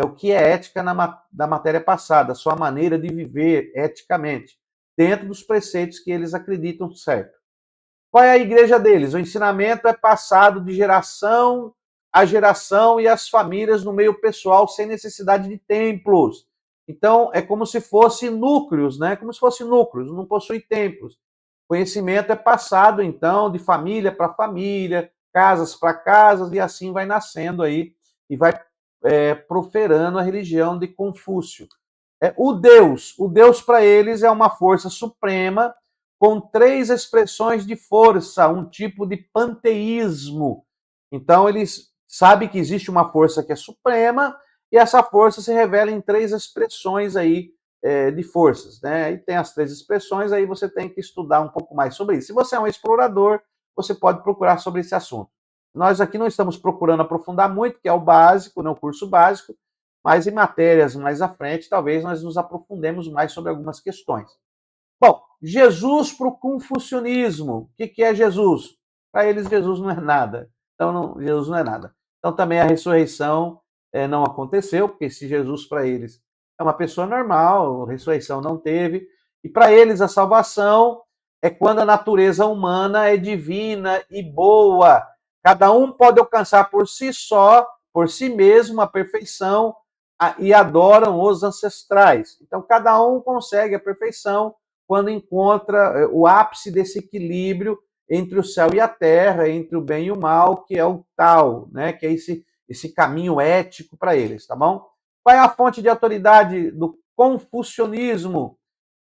o que é ética na matéria passada, a sua maneira de viver eticamente, dentro dos preceitos que eles acreditam certo. Qual é a igreja deles? O ensinamento é passado de geração a geração e as famílias no meio pessoal sem necessidade de templos. Então, é como se fosse núcleos, né? Como se fosse núcleos, não possui templos. Conhecimento é passado, então, de família para família, casas para casas, e assim vai nascendo aí, e vai proferando a religião de Confúcio. O Deus para eles é uma força suprema com três expressões de força, um tipo de panteísmo. Então eles sabem que existe uma força que é suprema e essa força se revela em três expressões aí de forças, né? E tem as três expressões, aí você tem que estudar um pouco mais sobre isso. Se você é um explorador, você pode procurar sobre esse assunto. Nós aqui não estamos procurando aprofundar muito, que é o básico, né, o curso básico, mas em matérias mais à frente, talvez nós nos aprofundemos mais sobre algumas questões. Bom, Jesus para o confucionismo. O que é Jesus? Para eles, Jesus não é nada. Então, Jesus não é nada. Então, também a ressurreição não aconteceu, porque se Jesus para eles é uma pessoa normal, a ressurreição não teve. E para eles, a salvação é quando a natureza humana é divina e boa. Cada um pode alcançar por si só, por si mesmo, a perfeição e adoram os ancestrais. Então, cada um consegue a perfeição quando encontra o ápice desse equilíbrio entre o céu e a terra, entre o bem e o mal, que é o tal, né? Que é esse caminho ético para eles, tá bom? Qual é a fonte de autoridade do confucionismo?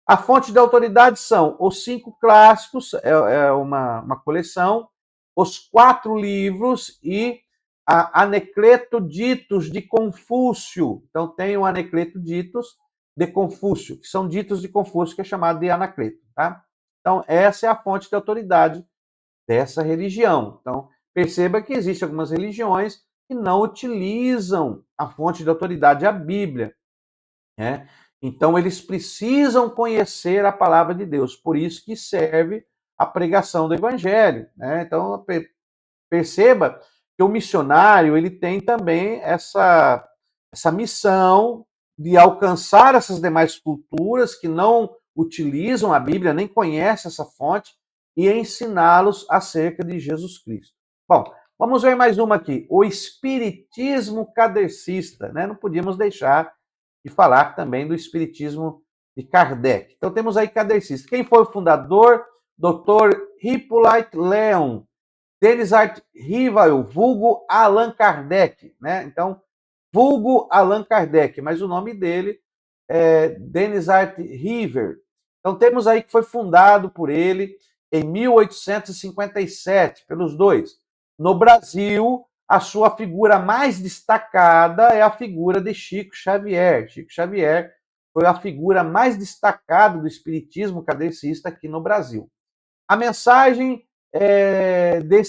A fonte de autoridade são os 5 clássicos, é uma coleção, os 4 livros e a Anacleto Ditos de Confúcio. Então, tem o Anacleto Ditos de Confúcio, que são ditos de Confúcio, que é chamado de Anacleto. Tá? Então, essa é a fonte de autoridade dessa religião. Então, perceba que existem algumas religiões que não utilizam a fonte de autoridade, a Bíblia. Né? Então, eles precisam conhecer a palavra de Deus, por isso que serve a pregação do Evangelho. Né? Então, perceba que o missionário ele tem também essa missão de alcançar essas demais culturas que não utilizam a Bíblia, nem conhecem essa fonte, e ensiná-los acerca de Jesus Cristo. Bom, vamos ver mais uma aqui. O espiritismo kardecista. Né? Não podíamos deixar de falar também do espiritismo de Kardec. Então temos aí kardecista. Quem foi o fundador? Dr. Hippolyte Leon, Denisart Rivail, vulgo Allan Kardec, né? Então, vulgo Allan Kardec, mas o nome dele é Denisart River. Então, temos aí que foi fundado por ele em 1857, pelos dois. No Brasil, a sua figura mais destacada é a figura de Chico Xavier. Chico Xavier foi a figura mais destacada do espiritismo kardecista aqui no Brasil. A mensagem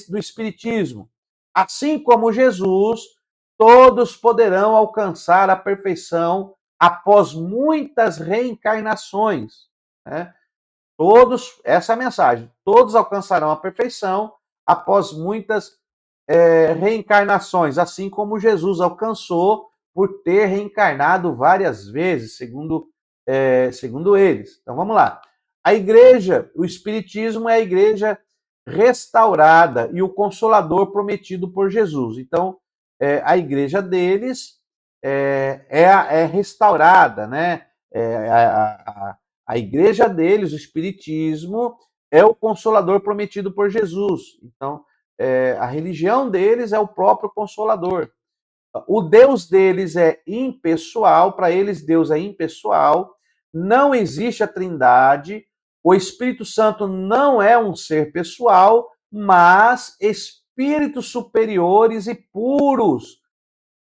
do Espiritismo. Assim como Jesus, todos poderão alcançar a perfeição após muitas reencarnações. Né? Todos, essa é a mensagem, todos alcançarão a perfeição após muitas reencarnações, assim como Jesus alcançou por ter reencarnado várias vezes, segundo eles. Então vamos lá. A igreja, o Espiritismo é a igreja restaurada e o consolador prometido por Jesus. Então, a igreja deles é restaurada, né? A igreja deles, o Espiritismo, é o consolador prometido por Jesus. Então, a religião deles é o próprio consolador. O Deus deles é impessoal, para eles Deus é impessoal, não existe a Trindade, o Espírito Santo não é um ser pessoal, mas espíritos superiores e puros,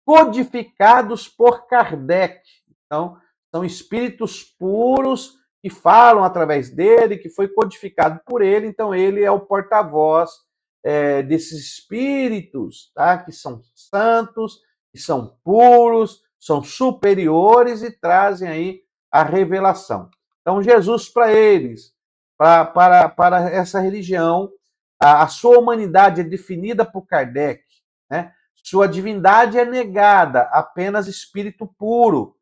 codificados por Kardec. Então, são espíritos puros que falam através dele, que foi codificado por ele, então ele é o porta-voz desses espíritos, tá? Que são santos, que são puros, são superiores e trazem aí a revelação. Então, Jesus, para eles, para essa religião, a sua humanidade é definida por Kardec, né? Sua divindade é negada, apenas espírito puro.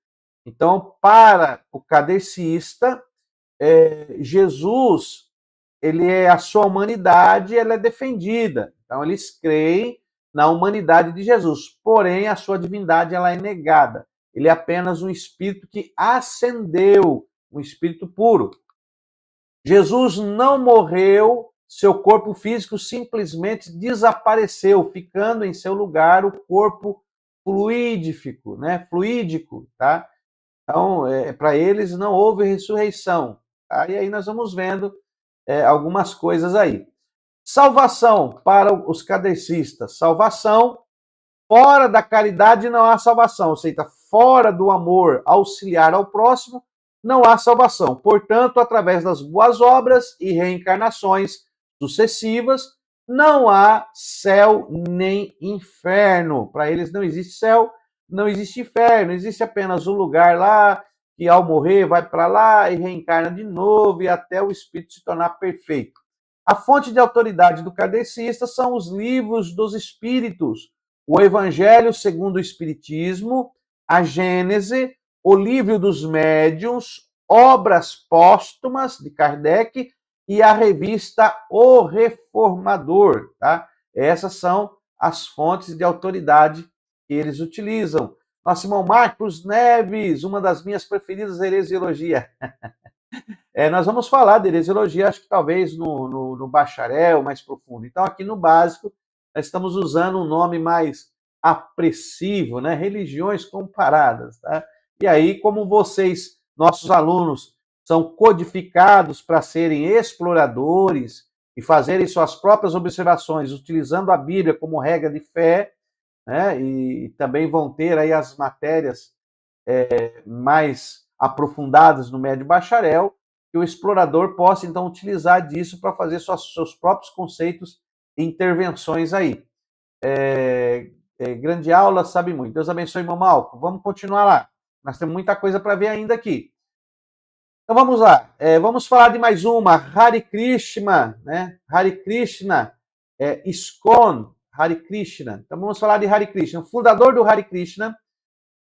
Então, para o kardecista, Jesus, ele é a sua humanidade, ela é defendida. Então, eles creem na humanidade de Jesus, porém a sua divindade ela é negada. Ele é apenas um espírito que ascendeu, um espírito puro. Jesus não morreu, seu corpo físico simplesmente desapareceu, ficando em seu lugar o corpo fluídico, né? Fluídico, tá? Então, para eles não houve ressurreição. Tá? E aí nós vamos vendo algumas coisas aí. Salvação para os kardecistas. Salvação, fora da caridade não há salvação, ou seja, fora do amor auxiliar ao próximo, não há salvação. Portanto, através das boas obras e reencarnações sucessivas, não há céu nem inferno. Para eles não existe céu, não existe inferno, existe apenas um lugar lá que ao morrer vai para lá e reencarna de novo e até o espírito se tornar perfeito. A fonte de autoridade do kardecista são os livros dos espíritos, o Evangelho segundo o Espiritismo, a Gênese, o Livro dos Médiuns, obras póstumas de Kardec e a revista O Reformador. Tá? Essas são as fontes de autoridade que eles utilizam. Nosso irmão Marcos Neves, uma das minhas preferidas, heresiologia. Nós vamos falar de heresiologia, acho que talvez no bacharel mais profundo. Então, aqui no básico, nós estamos usando um nome mais apressivo, né? Religiões comparadas. Tá? E aí, como vocês, nossos alunos, são codificados para serem exploradores e fazerem suas próprias observações, utilizando a Bíblia como regra de fé, né? E também vão ter aí as matérias mais aprofundadas no médio bacharel, que o explorador possa, então, utilizar disso para fazer seus próprios conceitos e intervenções aí. Grande aula, sabe muito. Deus abençoe, irmão Malco. Vamos continuar lá. Nós temos muita coisa para ver ainda aqui. Então vamos lá. Vamos falar de mais uma. Hare Krishna, né? Hare Krishna, ISKCON, Hare Krishna. Então vamos falar de Hare Krishna. O fundador do Hare Krishna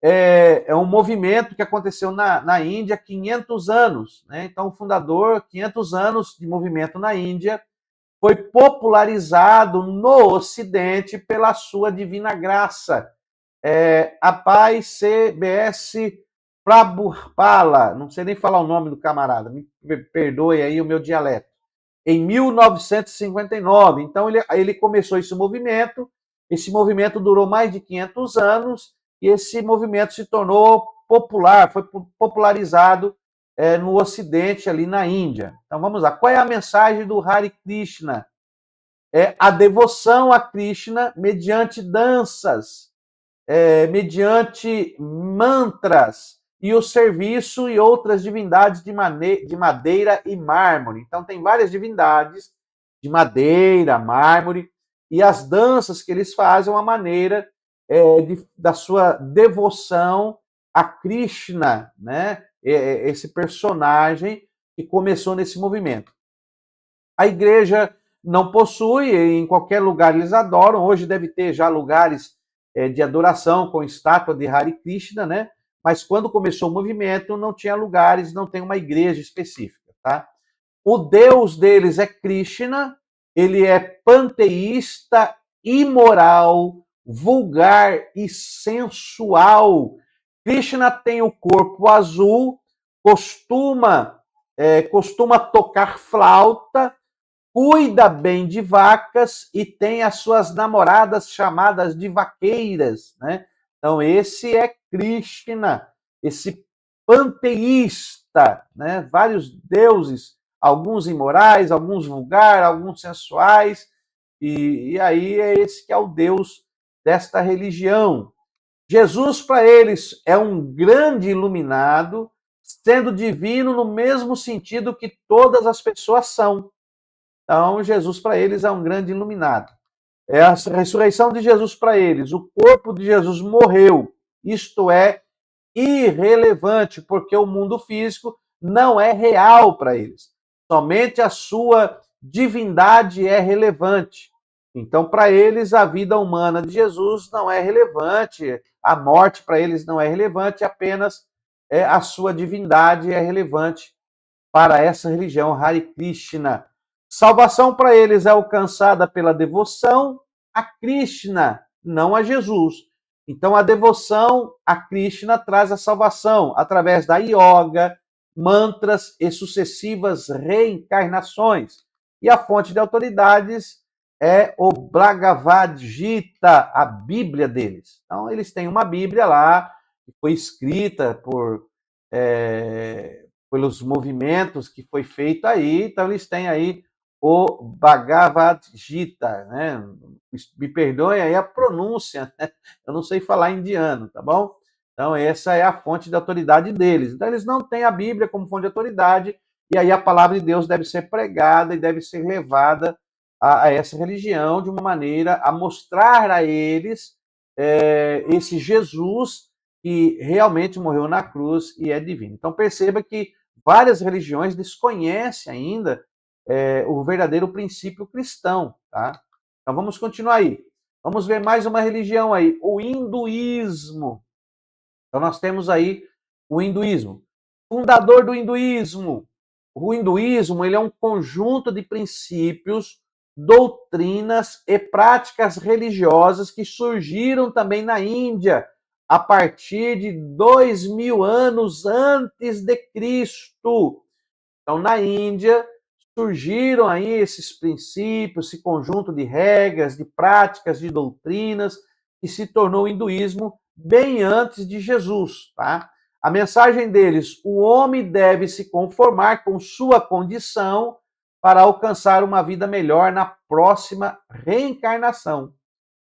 é um movimento que aconteceu na Índia há 500 anos. Né? Então, o fundador, 500 anos de movimento na Índia, foi popularizado no Ocidente pela sua divina graça. A paz CBS Prabhupada, não sei nem falar o nome do camarada, me perdoe aí o meu dialeto, em 1959. Então, ele começou esse movimento durou mais de 500 anos, e esse movimento se tornou popular, foi popularizado no Ocidente, ali na Índia. Então vamos lá. Qual é a mensagem do Hare Krishna? A devoção a Krishna mediante danças, mediante mantras e o serviço e outras divindades de madeira e mármore. Então tem várias divindades de madeira, mármore, e as danças que eles fazem é uma maneira da sua devoção a Krishna, né? Esse personagem que começou nesse movimento. A igreja não possui, em qualquer lugar eles adoram. Hoje deve ter já lugares de adoração com estátua de Hare Krishna, né? Mas quando começou o movimento não tinha lugares, não tem uma igreja específica, tá? O deus deles é Krishna, ele é panteísta, imoral, vulgar e sensual. Krishna tem o corpo azul, costuma tocar flauta, cuida bem de vacas e tem as suas namoradas chamadas de vaqueiras, né? Então esse é Krishna, esse panteísta, né? Vários deuses, alguns imorais, alguns vulgares, alguns sensuais, e aí é esse que é o Deus desta religião. Jesus, para eles, é um grande iluminado, sendo divino no mesmo sentido que todas as pessoas são. Então, Jesus, para eles, é um grande iluminado. É a ressurreição de Jesus para eles. O corpo de Jesus morreu, isto é, irrelevante, porque o mundo físico não é real para eles. Somente a sua divindade é relevante. Então, para eles, a vida humana de Jesus não é relevante, a morte para eles não é relevante, apenas a sua divindade é relevante para essa religião Hare Krishna. Salvação para eles é alcançada pela devoção a Krishna, não a Jesus. Então, a devoção a Krishna traz a salvação através da yoga, mantras e sucessivas reencarnações. E a fonte de autoridades é o Bhagavad Gita, a Bíblia deles. Então, eles têm uma Bíblia lá, que foi escrita pelos movimentos que foi feito aí. Então, eles têm aí o Bhagavad Gita, né? Me perdoem aí a pronúncia, né? Eu não sei falar indiano, tá bom? Então, essa é a fonte de autoridade deles. Então, eles não têm a Bíblia como fonte de autoridade, e aí a palavra de Deus deve ser pregada e deve ser levada a essa religião de uma maneira a mostrar a eles esse Jesus que realmente morreu na cruz e é divino. Então, perceba que várias religiões desconhecem ainda o verdadeiro princípio cristão, tá? Então vamos continuar aí. Vamos ver mais uma religião aí, o hinduísmo. Então nós temos aí o hinduísmo. Fundador do hinduísmo. O hinduísmo, ele é um conjunto de princípios, doutrinas e práticas religiosas que surgiram também na Índia a partir de 2000 anos antes de Cristo. Então, na Índia, surgiram aí esses princípios, esse conjunto de regras, de práticas, de doutrinas, que se tornou o hinduísmo bem antes de Jesus, tá? A mensagem deles: o homem deve se conformar com sua condição para alcançar uma vida melhor na próxima reencarnação.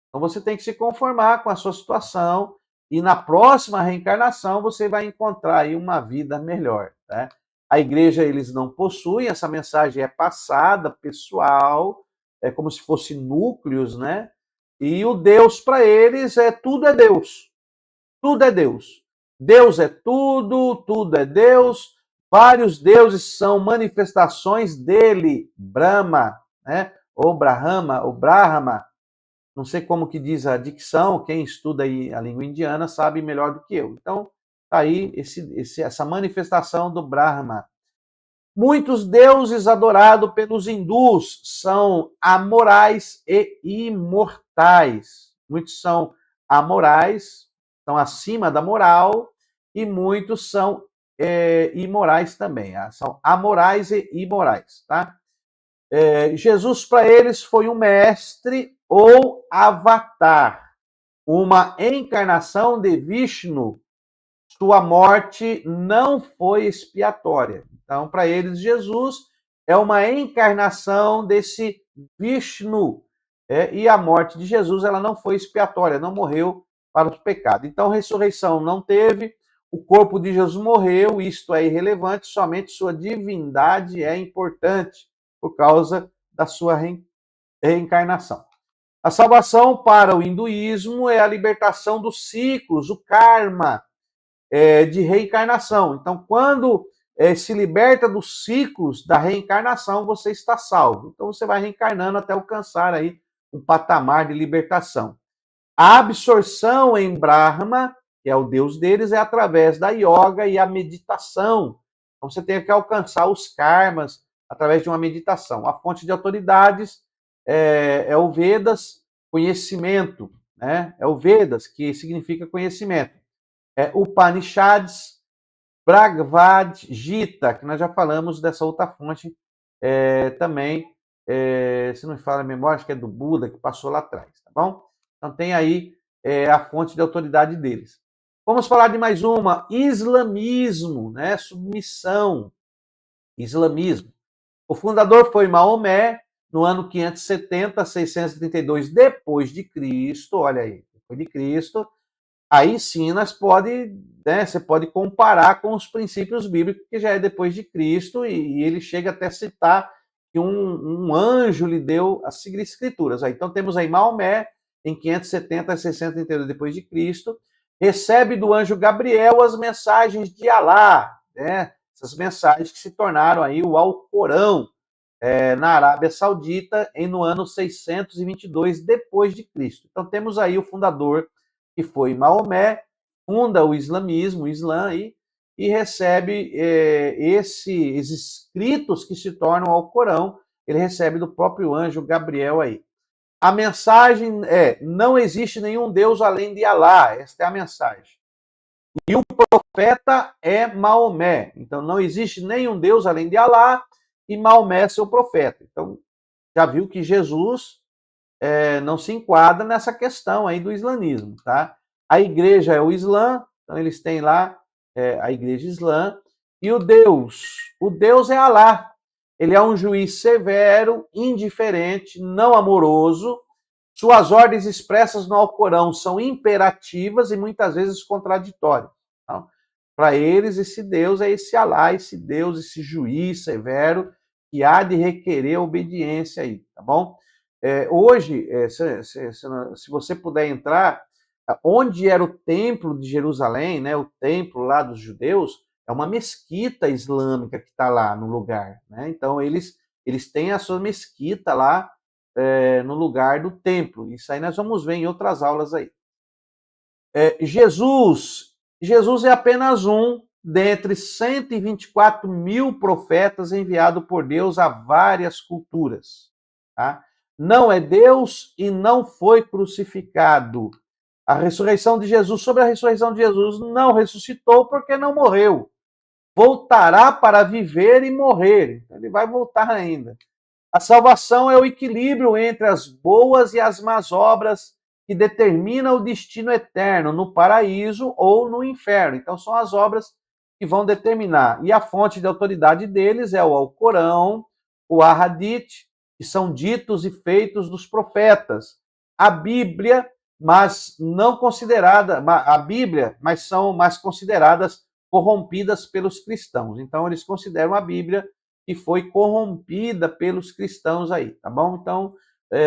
Então você tem que se conformar com a sua situação e na próxima reencarnação você vai encontrar aí uma vida melhor, né? A igreja, eles não possuem, essa mensagem é passada, pessoal, é como se fosse núcleos, né? E o Deus para eles tudo é Deus. Tudo é Deus. Deus é tudo, tudo é Deus. Vários deuses são manifestações dele, Brahma, né? Ou Brahma, ou Brahma. Não sei como que diz a dicção, quem estuda aí a língua indiana sabe melhor do que eu. Então, tá aí essa manifestação do Brahma. Muitos deuses adorados pelos hindus são amorais e imortais. Muitos são amorais, estão acima da moral, e muitos são imorais também. São amorais e imorais, tá? Jesus, para eles, foi um mestre ou avatar, uma encarnação de Vishnu. Sua morte não foi expiatória. Então, para eles, Jesus é uma encarnação desse Vishnu. E a morte de Jesus, ela não foi expiatória, não morreu para o pecado. Então, ressurreição não teve, o corpo de Jesus morreu, isto é irrelevante, somente sua divindade é importante por causa da sua reencarnação. A salvação para o hinduísmo é a libertação dos ciclos, o karma, de reencarnação. Então, quando se liberta dos ciclos da reencarnação, você está salvo. Então, você vai reencarnando até alcançar aí um patamar de libertação. A absorção em Brahma, que é o Deus deles, é através da yoga e a meditação. Então, você tem que alcançar os karmas através de uma meditação. A fonte de autoridades é o Vedas, conhecimento, né? É o Vedas, que significa conhecimento. Upanishads, Bhagavad Gita, que nós já falamos dessa outra fonte também, se não me fala a memória, acho que é do Buda, que passou lá atrás, tá bom? Então tem aí a fonte de autoridade deles. Vamos falar de mais uma, islamismo, né? Submissão, islamismo. O fundador foi Maomé, no ano 570, 632 depois de Cristo, olha aí, depois de Cristo. aí sim você pode comparar com os princípios bíblicos, que já é depois de Cristo, e ele chega até a citar que um anjo lhe deu as escrituras. Então temos aí Maomé, em 570 a 632 depois de Cristo, recebe do anjo Gabriel as mensagens de Alá, né? Essas mensagens que se tornaram aí o Alcorão, na Arábia Saudita, no ano 622 depois de Cristo. Então temos aí o fundador, que foi Maomé, funda o islamismo, o Islã, e recebe esses escritos que se tornam ao Corão, ele recebe do próprio anjo Gabriel aí. A mensagem é: não existe nenhum Deus além de Alá. Esta é a mensagem. E o profeta é Maomé. Então não existe nenhum Deus além de Alá, e Maomé é seu profeta. Então já viu que Jesus não se enquadra nessa questão aí do islamismo, tá? A igreja é o Islã, então eles têm lá a igreja Islã, e o Deus é Alá. Ele é um juiz severo, indiferente, não amoroso. Suas ordens expressas no Alcorão são imperativas e muitas vezes contraditórias. Então, para eles, esse Deus é esse Alá, esse Deus, esse juiz severo que há de requerer obediência aí, tá bom? Hoje, se você puder entrar, onde era o templo de Jerusalém, né, o templo lá dos judeus, é uma mesquita islâmica que está lá no lugar, né? Então eles têm a sua mesquita lá no lugar do templo. Isso aí nós vamos ver em outras aulas aí. Jesus é apenas um dentre 124 mil profetas enviado por Deus a várias culturas. Tá? Não é Deus e não foi crucificado. A ressurreição de Jesus, sobre a ressurreição de Jesus, não ressuscitou porque não morreu. Voltará para viver e morrer. Ele vai voltar ainda. A salvação é o equilíbrio entre as boas e as más obras que determina o destino eterno, no paraíso ou no inferno. Então, são as obras que vão determinar. E a fonte de autoridade deles é o Alcorão, o Hadith, que são ditos e feitos dos profetas. A Bíblia, mas não considerada, a Bíblia, mas são mais consideradas corrompidas pelos cristãos. Então, eles consideram a Bíblia que foi corrompida pelos cristãos aí, tá bom? Então,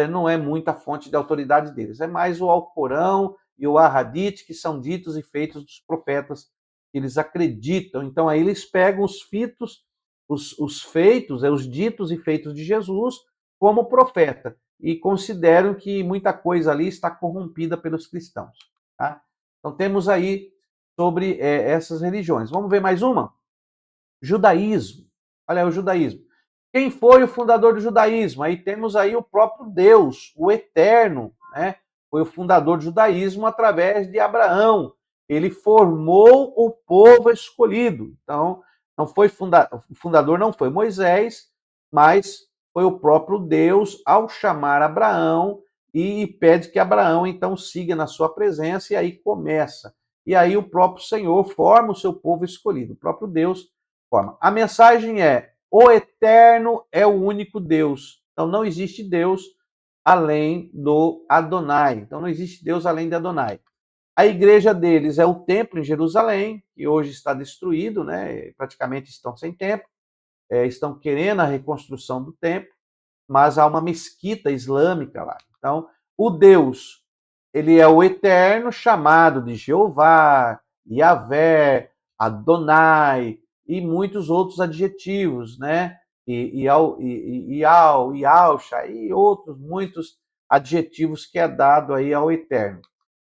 não é muita fonte de autoridade deles, é mais o Alcorão e o Hadith, que são ditos e feitos dos profetas que eles acreditam. Então, aí eles pegam os fitos, os feitos, os ditos e feitos de Jesus como profeta e consideram que muita coisa ali está corrompida pelos cristãos, tá? Então, temos aí sobre essas religiões. Vamos ver mais uma? Judaísmo. Olha, o judaísmo. Quem foi o fundador do judaísmo? Aí temos aí o próprio Deus, o Eterno, né? Foi o fundador do judaísmo através de Abraão. Ele formou o povo escolhido. Então, não foi o fundador não foi Moisés, mas foi o próprio Deus ao chamar Abraão e pede que Abraão então siga na sua presença, e aí começa. E aí o próprio Senhor forma o seu povo escolhido. O próprio Deus forma. A mensagem é: o Eterno é o único Deus. Então não existe Deus além do Adonai. Então não existe Deus além de Adonai. A igreja deles é o templo em Jerusalém, que hoje está destruído, né? Praticamente estão sem templo, estão querendo a reconstrução do templo, mas há uma mesquita islâmica lá. Então, o Deus, ele é o Eterno, chamado de Jeová, Yahvé, Adonai, e muitos outros adjetivos, né? Yalcha, e outros muitos adjetivos que é dado aí ao Eterno.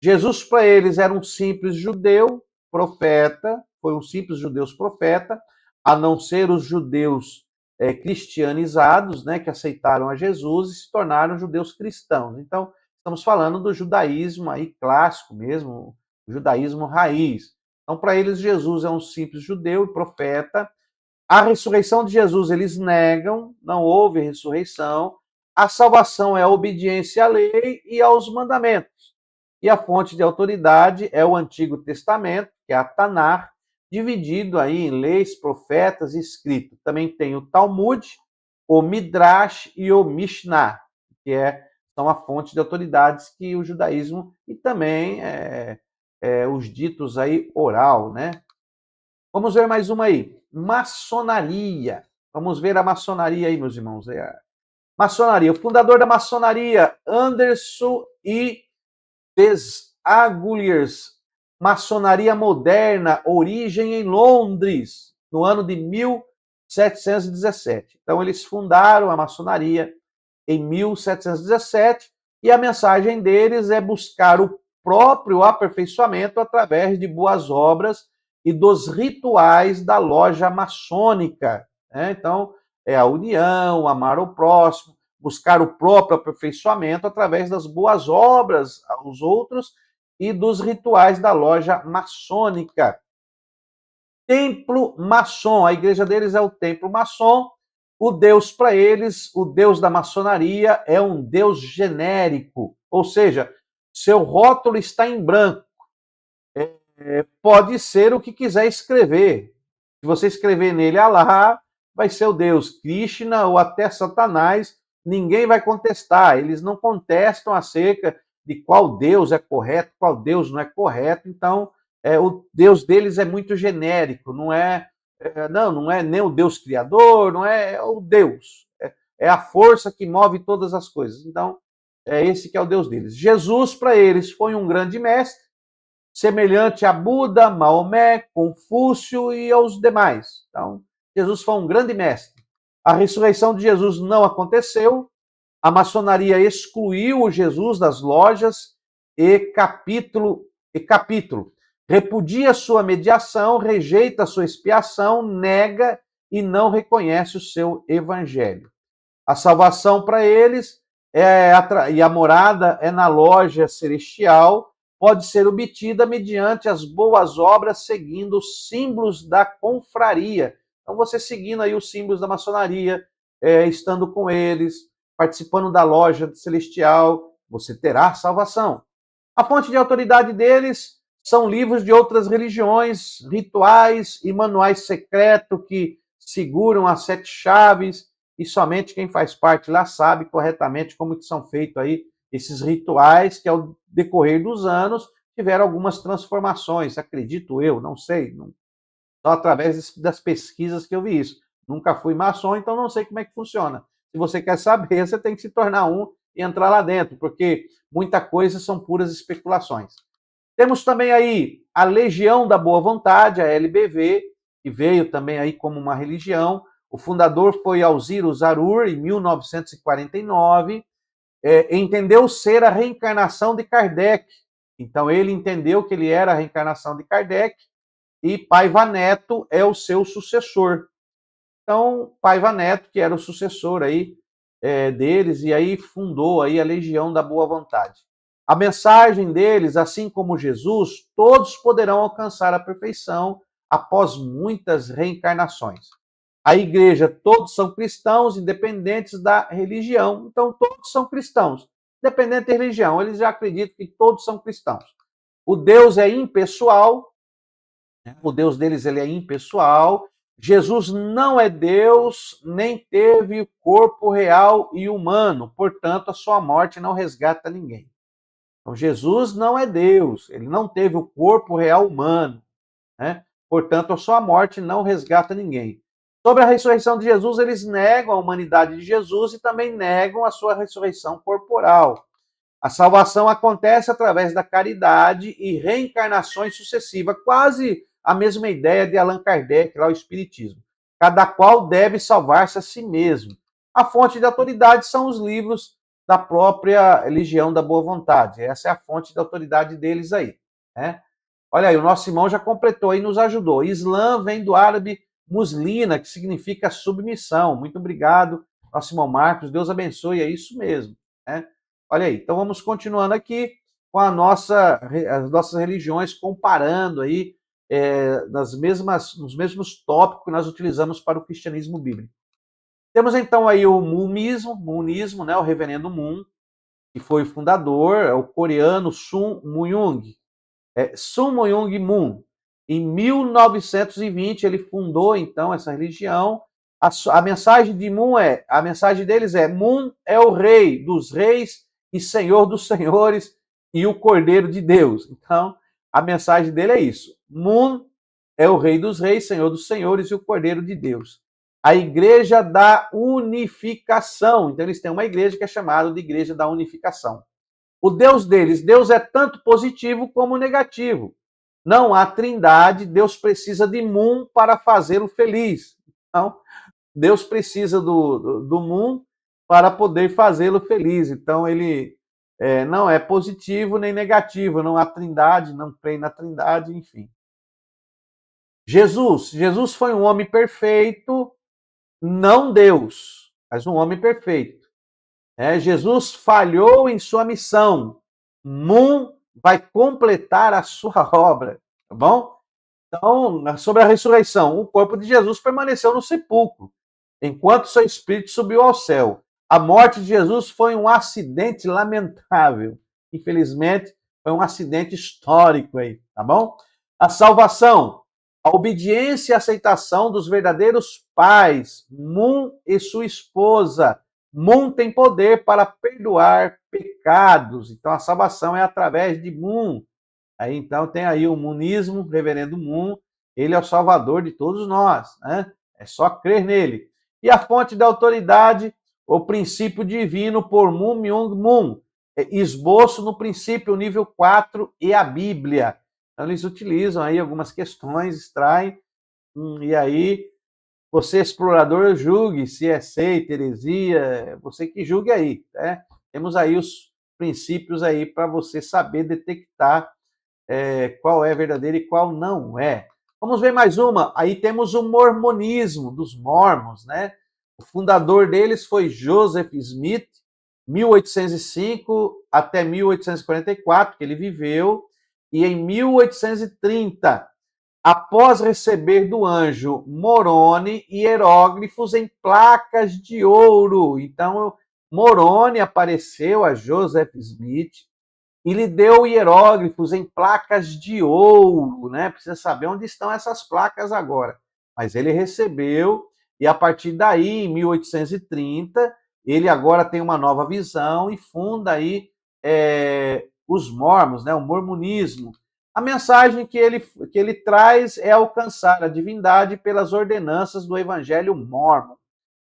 Jesus, para eles, era um simples judeu, profeta, foi um simples judeu profeta, a não ser os judeus cristianizados, né, que aceitaram a Jesus e se tornaram judeus cristãos. Então, estamos falando do judaísmo aí clássico mesmo, o judaísmo raiz. Então, para eles, Jesus é um simples judeu e profeta. A ressurreição de Jesus eles negam, não houve ressurreição. A salvação é a obediência à lei e aos mandamentos. E a fonte de autoridade é o Antigo Testamento, que é a Tanar, dividido aí em leis, profetas e escrito. Também tem o Talmud, o Midrash e o Mishnah, que são a fonte de autoridades que o judaísmo e também os ditos aí oral, né? Vamos ver mais uma aí. Maçonaria. Vamos ver a maçonaria aí, meus irmãos. Maçonaria. O fundador da maçonaria, Anderson E. Desagulhers. Maçonaria moderna, origem em Londres, no ano de 1717. Então, eles fundaram a maçonaria em 1717 e a mensagem deles é buscar o próprio aperfeiçoamento através de boas obras e dos rituais da loja maçônica. Né? Então, é a união, amar o próximo, buscar o próprio aperfeiçoamento através das boas obras aos outros e dos rituais da loja maçônica. Templo maçom, a igreja deles é o templo maçom. O Deus para eles, o Deus da maçonaria, é um Deus genérico, ou seja, seu rótulo está em branco. Pode ser o que quiser escrever. Se você escrever nele Alá, vai ser o Deus. Krishna ou até Satanás, ninguém vai contestar. Eles não contestam acerca de qual Deus é correto, qual Deus não é correto. Então, o Deus deles é muito genérico. Não é nem o Deus criador, não é o Deus. É a força que move todas as coisas. Então, é esse que é o Deus deles. Jesus, para eles, foi um grande mestre, semelhante a Buda, Maomé, Confúcio e aos demais. Então, Jesus foi um grande mestre. A ressurreição de Jesus não aconteceu, a maçonaria excluiu o Jesus das lojas e capítulo. Repudia sua mediação, rejeita sua expiação, nega e não reconhece o seu evangelho. A salvação para eles e a morada é na loja celestial, pode ser obtida mediante as boas obras, seguindo os símbolos da confraria. Então, você seguindo aí os símbolos da maçonaria, estando com eles, participando da loja celestial, você terá salvação. A fonte de autoridade deles são livros de outras religiões, rituais e manuais secretos que seguram as 7 chaves, e somente quem faz parte lá sabe corretamente como que são feitos aí esses rituais, que ao decorrer dos anos tiveram algumas transformações, acredito eu, não sei, só através das pesquisas que eu vi isso. Nunca fui maçom, então não sei como é que funciona. Se você quer saber, você tem que se tornar um e entrar lá dentro, porque muita coisa são puras especulações. Temos também aí a Legião da Boa Vontade, a LBV, que veio também aí como uma religião. O fundador foi Alziro Zarur, em 1949. Entendeu ser a reencarnação de Kardec. Então, ele entendeu que ele era a reencarnação de Kardec e Paiva Neto é o seu sucessor. Então, Paiva Neto, que era o sucessor aí deles, e aí fundou aí a Legião da Boa Vontade. A mensagem deles, assim como Jesus, todos poderão alcançar a perfeição após muitas reencarnações. A igreja, todos são cristãos, independentes da religião. Então, todos são cristãos, independente da religião. Eles já acreditam que todos são cristãos. O Deus é impessoal, o Deus deles ele é impessoal. Jesus não é Deus, nem teve corpo real e humano, portanto, a sua morte não resgata ninguém. Então, Jesus não é Deus, ele não teve o corpo real humano, né? Portanto, a sua morte não resgata ninguém. Sobre a ressurreição de Jesus, eles negam a humanidade de Jesus e também negam a sua ressurreição corporal. A salvação acontece através da caridade e reencarnações sucessivas, quase a mesma ideia de Allan Kardec, lá o Espiritismo. Cada qual deve salvar-se a si mesmo. A fonte de autoridade são os livros da própria Legião da Boa Vontade. Essa é a fonte de autoridade deles aí. Né? Olha aí, o nosso irmão já completou e nos ajudou. Islã vem do árabe muslina, que significa submissão. Muito obrigado, nosso irmão Marcos. Deus abençoe, é isso mesmo. Né? Olha aí, então vamos continuando aqui com as nossas religiões, comparando aí nos mesmos tópicos que nós utilizamos para o cristianismo bíblico. Temos então aí o Moonismo, né, o reverendo Moon, que foi o fundador, é o coreano Sun Myung. Sun Myung Moon. Em 1920 ele fundou então essa religião. A mensagem de Moon a mensagem deles é: Moon é o rei dos reis e senhor dos senhores e o cordeiro de Deus. Então, a mensagem dele é isso. Mun é o Rei dos Reis, Senhor dos Senhores e o Cordeiro de Deus. A Igreja da Unificação. Então, eles têm uma igreja que é chamada de Igreja da Unificação. O Deus deles, Deus é tanto positivo como negativo. Não há trindade, Deus precisa de Mun para fazê-lo feliz. Então, Deus precisa do Mun para poder fazê-lo feliz. Então, ele não é positivo nem negativo, não há trindade, não crê na trindade, enfim. Jesus foi um homem perfeito, não Deus, mas um homem perfeito. Jesus falhou em sua missão. Mun vai completar a sua obra, tá bom? Então, sobre a ressurreição, o corpo de Jesus permaneceu no sepulcro, enquanto seu espírito subiu ao céu. A morte de Jesus foi um acidente lamentável. Infelizmente, foi um acidente histórico aí, tá bom? A salvação, a obediência e aceitação dos verdadeiros pais, Mun e sua esposa. Mun tem poder para perdoar pecados. Então, a salvação é através de Mun. Aí, então, tem aí o Munismo, o reverendo Mun, ele é o salvador de todos nós, né? É só crer nele. E a fonte da autoridade, o princípio divino por Mun Myung Mun, esboço no princípio nível 4 e a Bíblia. Então, eles utilizam aí algumas questões, extraem, e aí você, explorador, julgue se é seita, heresia, você que julgue aí, né? Temos aí os princípios aí para você saber detectar qual é verdadeiro e qual não é. Vamos ver mais uma. Aí temos o mormonismo, dos mormons, né? O fundador deles foi Joseph Smith, 1805 até 1844, que ele viveu, e em 1830, após receber do anjo Moroni hieróglifos em placas de ouro. Então, Moroni apareceu a Joseph Smith e lhe deu hieróglifos em placas de ouro, né? Precisa saber onde estão essas placas agora. Mas ele recebeu, e a partir daí, em 1830, ele agora tem uma nova visão e funda aí os mormons, né? O mormonismo. A mensagem que ele traz é alcançar a divindade pelas ordenanças do evangelho mórmon,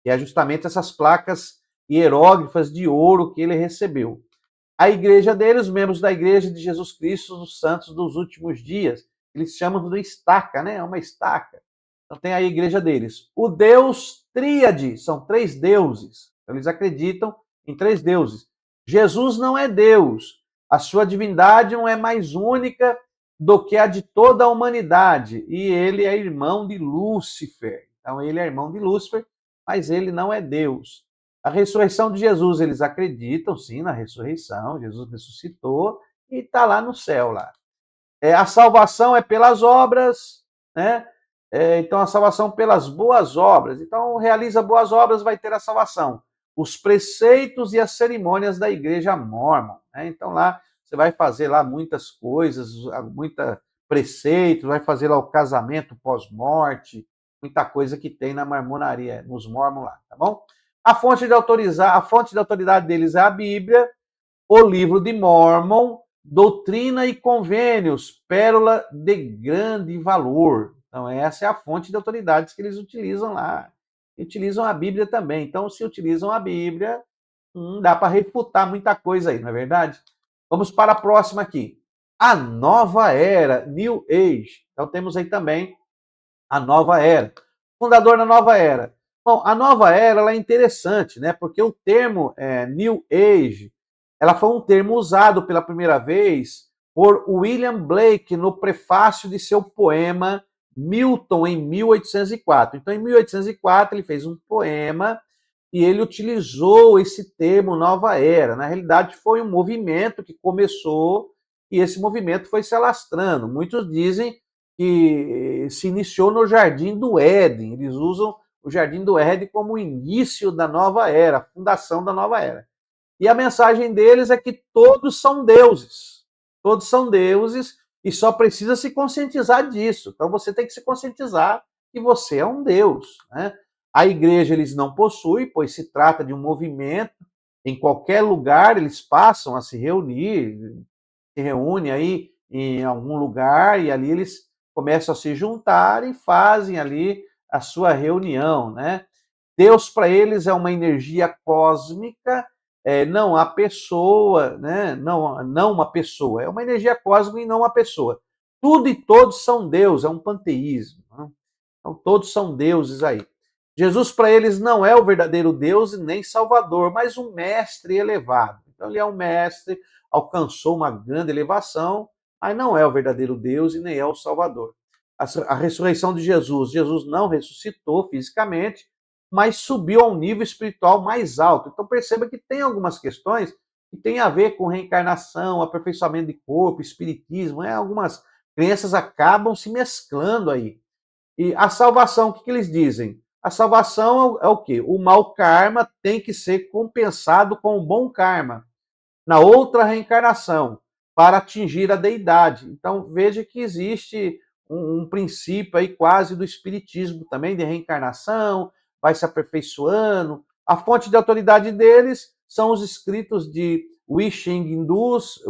que é justamente essas placas hieróglifas de ouro que ele recebeu. A igreja dele, os membros da igreja de Jesus Cristo, dos santos dos últimos dias, eles chamam de estaca, né? É uma estaca. Então tem a igreja deles. O Deus tríade, são 3 deuses. Eles acreditam em 3 deuses. Jesus não é Deus. A sua divindade não é mais única do que a de toda a humanidade. E ele é irmão de Lúcifer. Então ele é irmão de Lúcifer, mas ele não é Deus. A ressurreição de Jesus, eles acreditam sim na ressurreição, Jesus ressuscitou e está lá no céu lá. A salvação é pelas obras, né? Então a salvação pelas boas obras. Então realiza boas obras, vai ter a salvação. Os preceitos e as cerimônias da igreja mórmon, né? Então lá você vai fazer lá muitas coisas, muita preceitos, vai fazer lá o casamento pós-morte, muita coisa que tem na marmonaria, nos mórmons lá, tá bom? A fonte de autoridade deles é a Bíblia, o livro de Mórmon, doutrina e convênios, pérola de grande valor. Então, essa é a fonte de autoridades que eles utilizam lá. Utilizam a Bíblia também. Então, se utilizam a Bíblia, dá para refutar muita coisa aí, não é verdade? Vamos para a próxima aqui. A nova era, New Age. Então, temos aí também a nova era. Fundador da nova era. Bom, a nova era ela é interessante, né? Porque o termo New Age, ela foi um termo usado pela primeira vez por William Blake no prefácio de seu poema Milton, em 1804. Então, em 1804, ele fez um poema e ele utilizou esse termo nova era. Na realidade, foi um movimento que começou e esse movimento foi se alastrando. Muitos dizem que se iniciou no Jardim do Éden. Eles usam o Jardim do Éden como o início da nova era, a fundação da nova era. E a mensagem deles é que todos são deuses. Todos são deuses e só precisa se conscientizar disso. Então você tem que se conscientizar que você é um deus, né? A igreja eles não possuem, pois se trata de um movimento. Em qualquer lugar eles passam a se reunir, se reúne aí em algum lugar e ali eles começam a se juntar e fazem ali a sua reunião, né? Deus para eles é uma energia cósmica, não a pessoa, né? Não uma pessoa, é uma energia cósmica e não uma pessoa. Tudo e todos são Deus, é um panteísmo. Né? Então todos são deuses aí. Jesus para eles não é o verdadeiro Deus e nem Salvador, mas um mestre elevado. Então ele é um mestre, alcançou uma grande elevação, mas não é o verdadeiro Deus e nem é o Salvador. A ressurreição de Jesus, Jesus não ressuscitou fisicamente, mas subiu a um nível espiritual mais alto. Então perceba que tem algumas questões que têm a ver com reencarnação, aperfeiçoamento de corpo, espiritismo, algumas crenças acabam se mesclando aí. E a salvação, o que eles dizem? A salvação é o quê? O mau karma tem que ser compensado com o bom karma na outra reencarnação para atingir a deidade. Então veja que existe um princípio aí quase do espiritismo também de reencarnação, vai se aperfeiçoando. A fonte de autoridade deles são os escritos de Wixing hindus,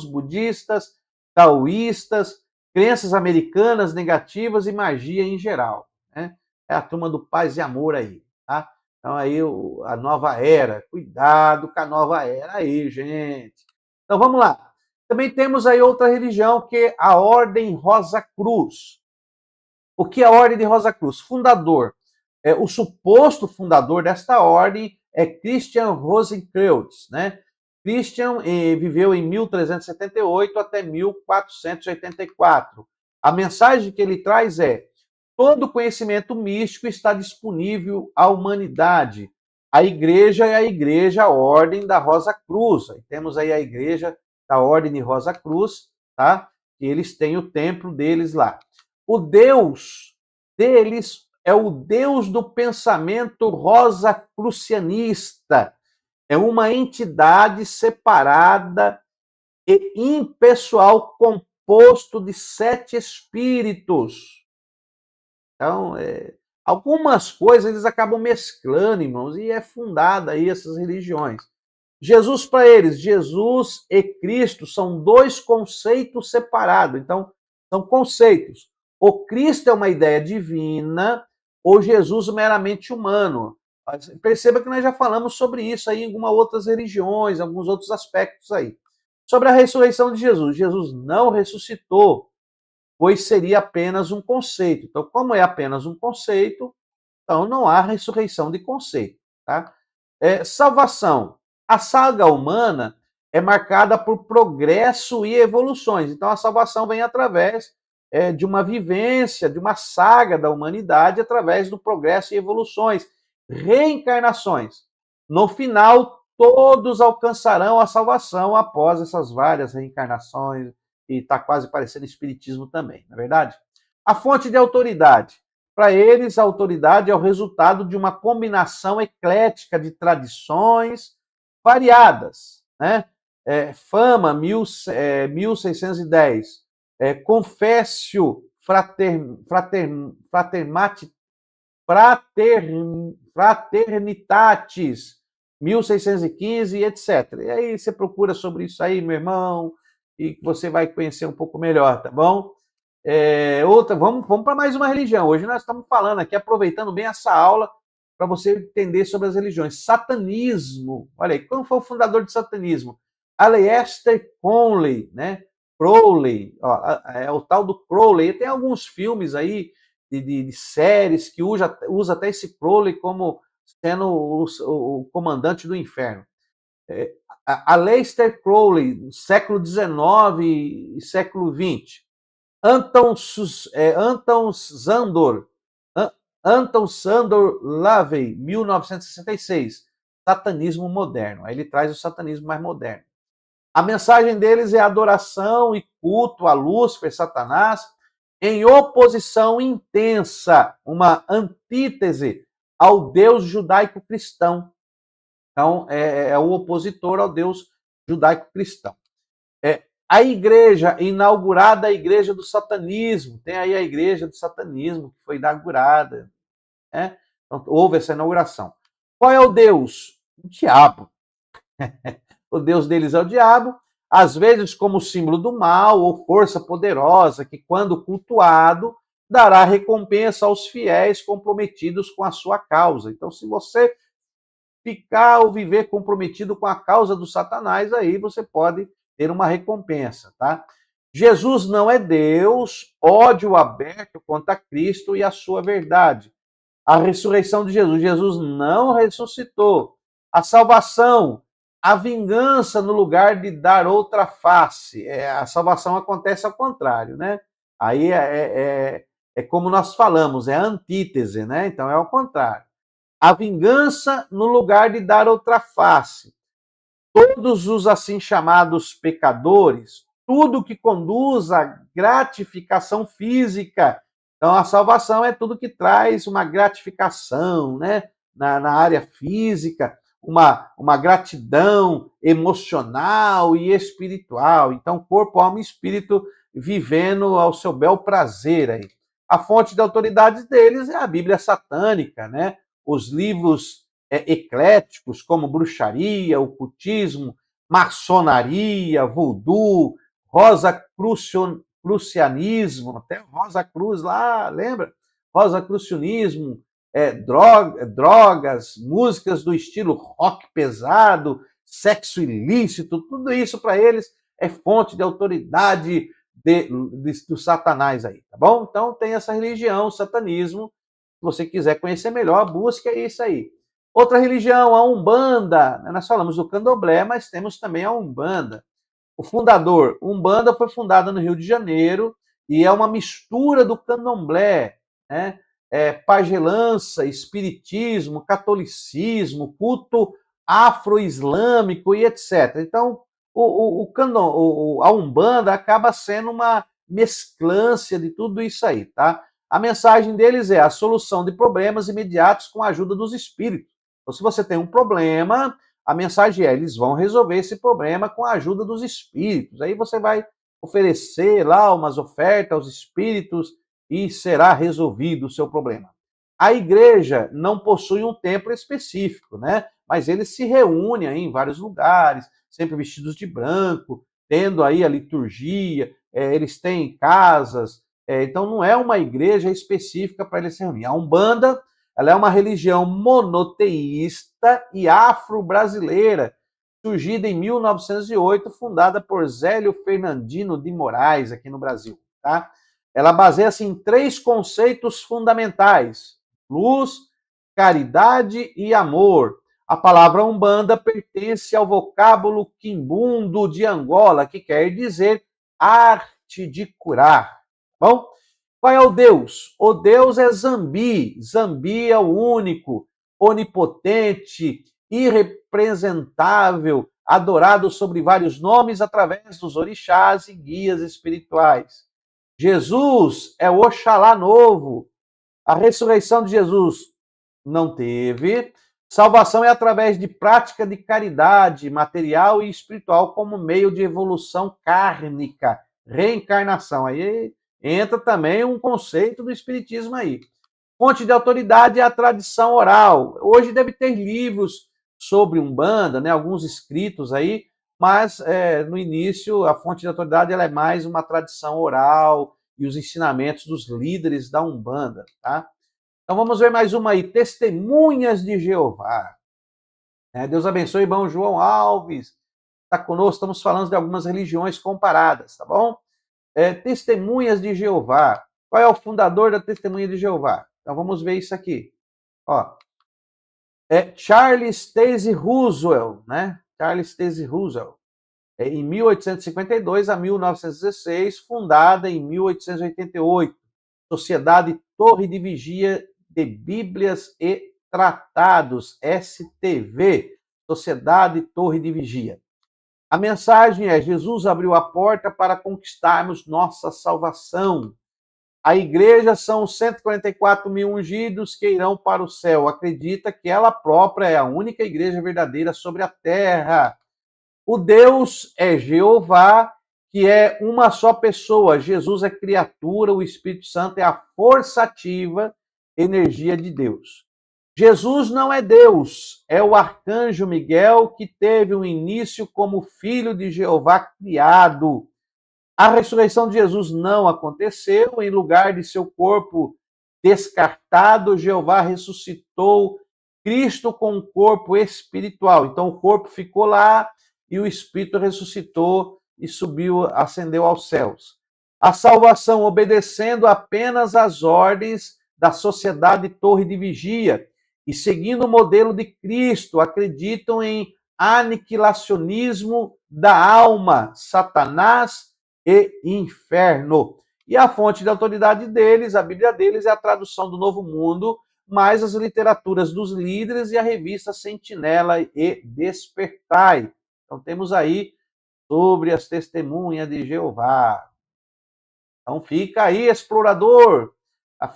budistas, taoístas, crenças americanas negativas e magia em geral. Né? É a turma do paz e amor aí. Tá? Então aí a nova era, cuidado com a nova era aí, gente. Então vamos lá. Também temos aí outra religião que é a Ordem Rosa Cruz. O que é a Ordem de Rosa Cruz? Fundador. O suposto fundador desta ordem é Christian Rosenkreutz, né? Christian viveu em 1378 até 1484. A mensagem que ele traz é: todo conhecimento místico está disponível à humanidade. A igreja é a igreja, a ordem da Rosa Cruz. Aí temos aí a igreja da ordem de Rosa Cruz, tá? E eles têm o templo deles lá. O Deus deles é o Deus do pensamento rosacrucianista. É uma entidade separada e impessoal composto de 7 espíritos. Então, algumas coisas eles acabam mesclando, irmãos, e é fundada aí essas religiões. Jesus para eles, Jesus e Cristo são 2 conceitos separados. Então, são conceitos. O Cristo é uma ideia divina, ou Jesus meramente humano. Perceba que nós já falamos sobre isso aí em algumas outras religiões, alguns outros aspectos aí. Sobre a ressurreição de Jesus. Jesus não ressuscitou, pois seria apenas um conceito. Então, como é apenas um conceito, então não há ressurreição de conceito. Tá? Salvação. A saga humana é marcada por progresso e evoluções. Então, a salvação vem através de uma vivência, de uma saga da humanidade, através do progresso e evoluções, reencarnações. No final, todos alcançarão a salvação após essas várias reencarnações, e está quase parecendo espiritismo também, não é verdade? A fonte de autoridade. Para eles, a autoridade é o resultado de uma combinação eclética de tradições variadas. Né? Fama, 1610. Confessio Fraternitatis, 1615, etc. E aí você procura sobre isso aí, meu irmão, e você vai conhecer um pouco melhor, tá bom? Vamos para mais uma religião. Hoje nós estamos falando aqui, aproveitando bem essa aula, para você entender sobre as religiões. Satanismo. Olha aí, quem foi o fundador do satanismo? Aleister Crowley, né? Crowley, ó, é o tal do Crowley. Tem alguns filmes aí de séries que usa até esse Crowley como sendo o comandante do inferno. Aleister Crowley, século XIX e século XX. Anton Sandor Lavey, 1966. Satanismo moderno. Aí ele traz o satanismo mais moderno. A mensagem deles é adoração e culto a Lúcifer, Satanás, em oposição intensa, uma antítese ao Deus judaico-cristão. Então, é o opositor ao Deus judaico-cristão. A igreja, inaugurada a igreja do satanismo, tem aí a igreja do satanismo que foi inaugurada. Né? Então, houve essa inauguração. Qual é o Deus? O diabo. O Deus deles é o diabo. às vezes como símbolo do mal ou força poderosa que, quando cultuado, dará recompensa aos fiéis comprometidos com a sua causa. Então, se você ficar ou viver comprometido com a causa do Satanás, aí você pode ter uma recompensa, tá? Jesus não é Deus, ódio aberto contra Cristo e a sua verdade. A ressurreição de Jesus, Jesus não ressuscitou. A salvação, a vingança no lugar de dar outra face. A salvação acontece ao contrário, né? Aí é como nós falamos, é a antítese, né? Então é ao contrário. A vingança no lugar de dar outra face. Todos os assim chamados pecadores, tudo que conduz à gratificação física. Então, a salvação é tudo que traz uma gratificação, né? Na área física, uma gratidão emocional e espiritual. Então, corpo, alma e espírito vivendo ao seu bel prazer aí. A fonte de autoridade deles é a Bíblia satânica, né? Os livros ecléticos, como bruxaria, ocultismo, maçonaria, voodoo, rosacrucianismo, até Rosa Cruz lá, lembra? Rosacrucianismo, drogas, músicas do estilo rock pesado, sexo ilícito, tudo isso para eles é fonte de autoridade do Satanás aí, tá bom? Então tem essa religião, o satanismo. Se você quiser conhecer melhor, busque isso aí. Outra religião, a Umbanda. Nós falamos do Candomblé, mas temos também a Umbanda. O fundador, Umbanda foi fundada no Rio de Janeiro e é uma mistura do Candomblé, né? Pagelança, espiritismo, catolicismo, culto afro-islâmico e etc. Então, a Umbanda acaba sendo uma mesclância de tudo isso aí, tá? A mensagem deles é a solução de problemas imediatos com a ajuda dos espíritos. Então, se você tem um problema, a mensagem é: eles vão resolver esse problema com a ajuda dos espíritos. Aí você vai oferecer lá umas ofertas aos espíritos e será resolvido o seu problema. A igreja não possui um templo específico, né? Mas eles se reúnem aí em vários lugares, sempre vestidos de branco, tendo aí a liturgia, eles têm casas, então não é uma igreja específica para eles se reunir. A Umbanda, ela é uma religião monoteísta e afro-brasileira, surgida em 1908, fundada por Zélio Fernandino de Moraes, aqui no Brasil. Tá? Ela baseia-se em 3 conceitos fundamentais: luz, caridade e amor. A palavra Umbanda pertence ao vocábulo quimbundo de Angola, que quer dizer arte de curar. Bom, qual é o Deus? O Deus é Zambi. Zambi é o único, onipotente, irrepresentável, adorado sobre vários nomes através dos orixás e guias espirituais. Jesus é o Oxalá novo. A ressurreição de Jesus não teve. Salvação é através de prática de caridade material e espiritual como meio de evolução kármica, reencarnação. Aí entra também um conceito do espiritismo aí. Fonte de autoridade é a tradição oral. Hoje deve ter livros sobre Umbanda, né, alguns escritos aí, mas no início a fonte de autoridade ela é mais uma tradição oral e os ensinamentos dos líderes da Umbanda, tá? Então vamos ver mais uma aí, Testemunhas de Jeová. Deus abençoe, irmão João Alves. Está conosco, estamos falando de algumas religiões comparadas, tá bom? Testemunhas de Jeová. Qual é o fundador da Testemunha de Jeová? Então vamos ver isso aqui. Ó, Charles Taze Russell, né? Charles Taze Russell. Em 1852 a 1916, fundada em 1888. Sociedade Torre de Vigia de Bíblias e Tratados, STV, Sociedade Torre de Vigia. A mensagem é: Jesus abriu a porta para conquistarmos nossa salvação. A igreja são 144 mil ungidos que irão para o céu. Acredita que ela própria é a única igreja verdadeira sobre a terra. O Deus é Jeová, que é uma só pessoa. Jesus é criatura, o Espírito Santo é a força ativa, energia de Deus. Jesus não é Deus, é o arcanjo Miguel que teve um início como filho de Jeová criado. A ressurreição de Jesus não aconteceu, em lugar de seu corpo descartado, Jeová ressuscitou Cristo com um corpo espiritual. Então o corpo ficou lá e o espírito ressuscitou e subiu, ascendeu aos céus. A salvação obedecendo apenas às ordens da sociedade Torre de Vigia e seguindo o modelo de Cristo, acreditam em aniquilacionismo da alma, Satanás e inferno. E a fonte de autoridade deles, a Bíblia deles, é a tradução do Novo Mundo, mais as literaturas dos líderes e a revista Sentinela e Despertai. Então temos aí sobre as testemunhas de Jeová. Então fica aí, explorador.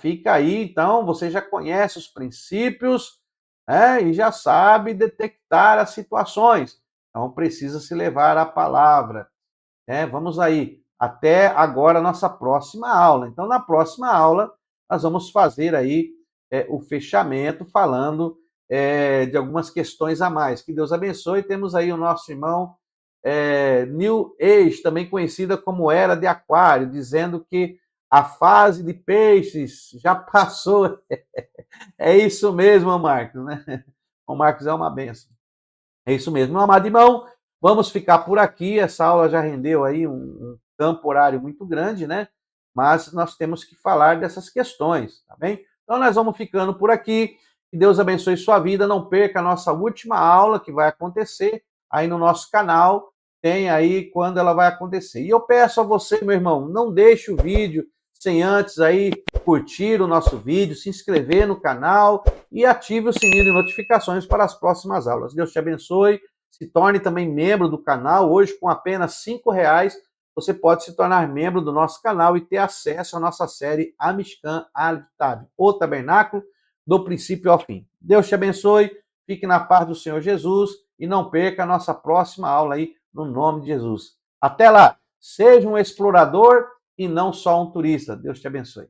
Fica aí, então, você já conhece os princípios, né, e já sabe detectar as situações. Então precisa se levar à palavra. Vamos aí, até agora a nossa próxima aula. Então, na próxima aula, nós vamos fazer aí o fechamento, falando de algumas questões a mais. Que Deus abençoe. Temos aí o nosso irmão New Age, também conhecida como Era de Aquário, dizendo que a fase de peixes já passou. É isso mesmo, Marcos, né? O Marcos é uma benção. É isso mesmo. Meu amado irmão, vamos ficar por aqui. Essa aula já rendeu aí um campo horário muito grande, né? Mas nós temos que falar dessas questões, tá bem? Então nós vamos ficando por aqui. Que Deus abençoe sua vida. Não perca a nossa última aula que vai acontecer aí no nosso canal. Tem aí quando ela vai acontecer. E eu peço a você, meu irmão, não deixe o vídeo sem antes aí curtir o nosso vídeo, se inscrever no canal e ative o sininho de notificações para as próximas aulas. Deus te abençoe. Se torne também membro do canal. Hoje, com apenas R$ 5, você pode se tornar membro do nosso canal e ter acesso à nossa série Amishkan Altav, o Tabernáculo, do princípio ao fim. Deus te abençoe. Fique na paz do Senhor Jesus e não perca a nossa próxima aula aí, no nome de Jesus. Até lá. Seja um explorador e não só um turista. Deus te abençoe.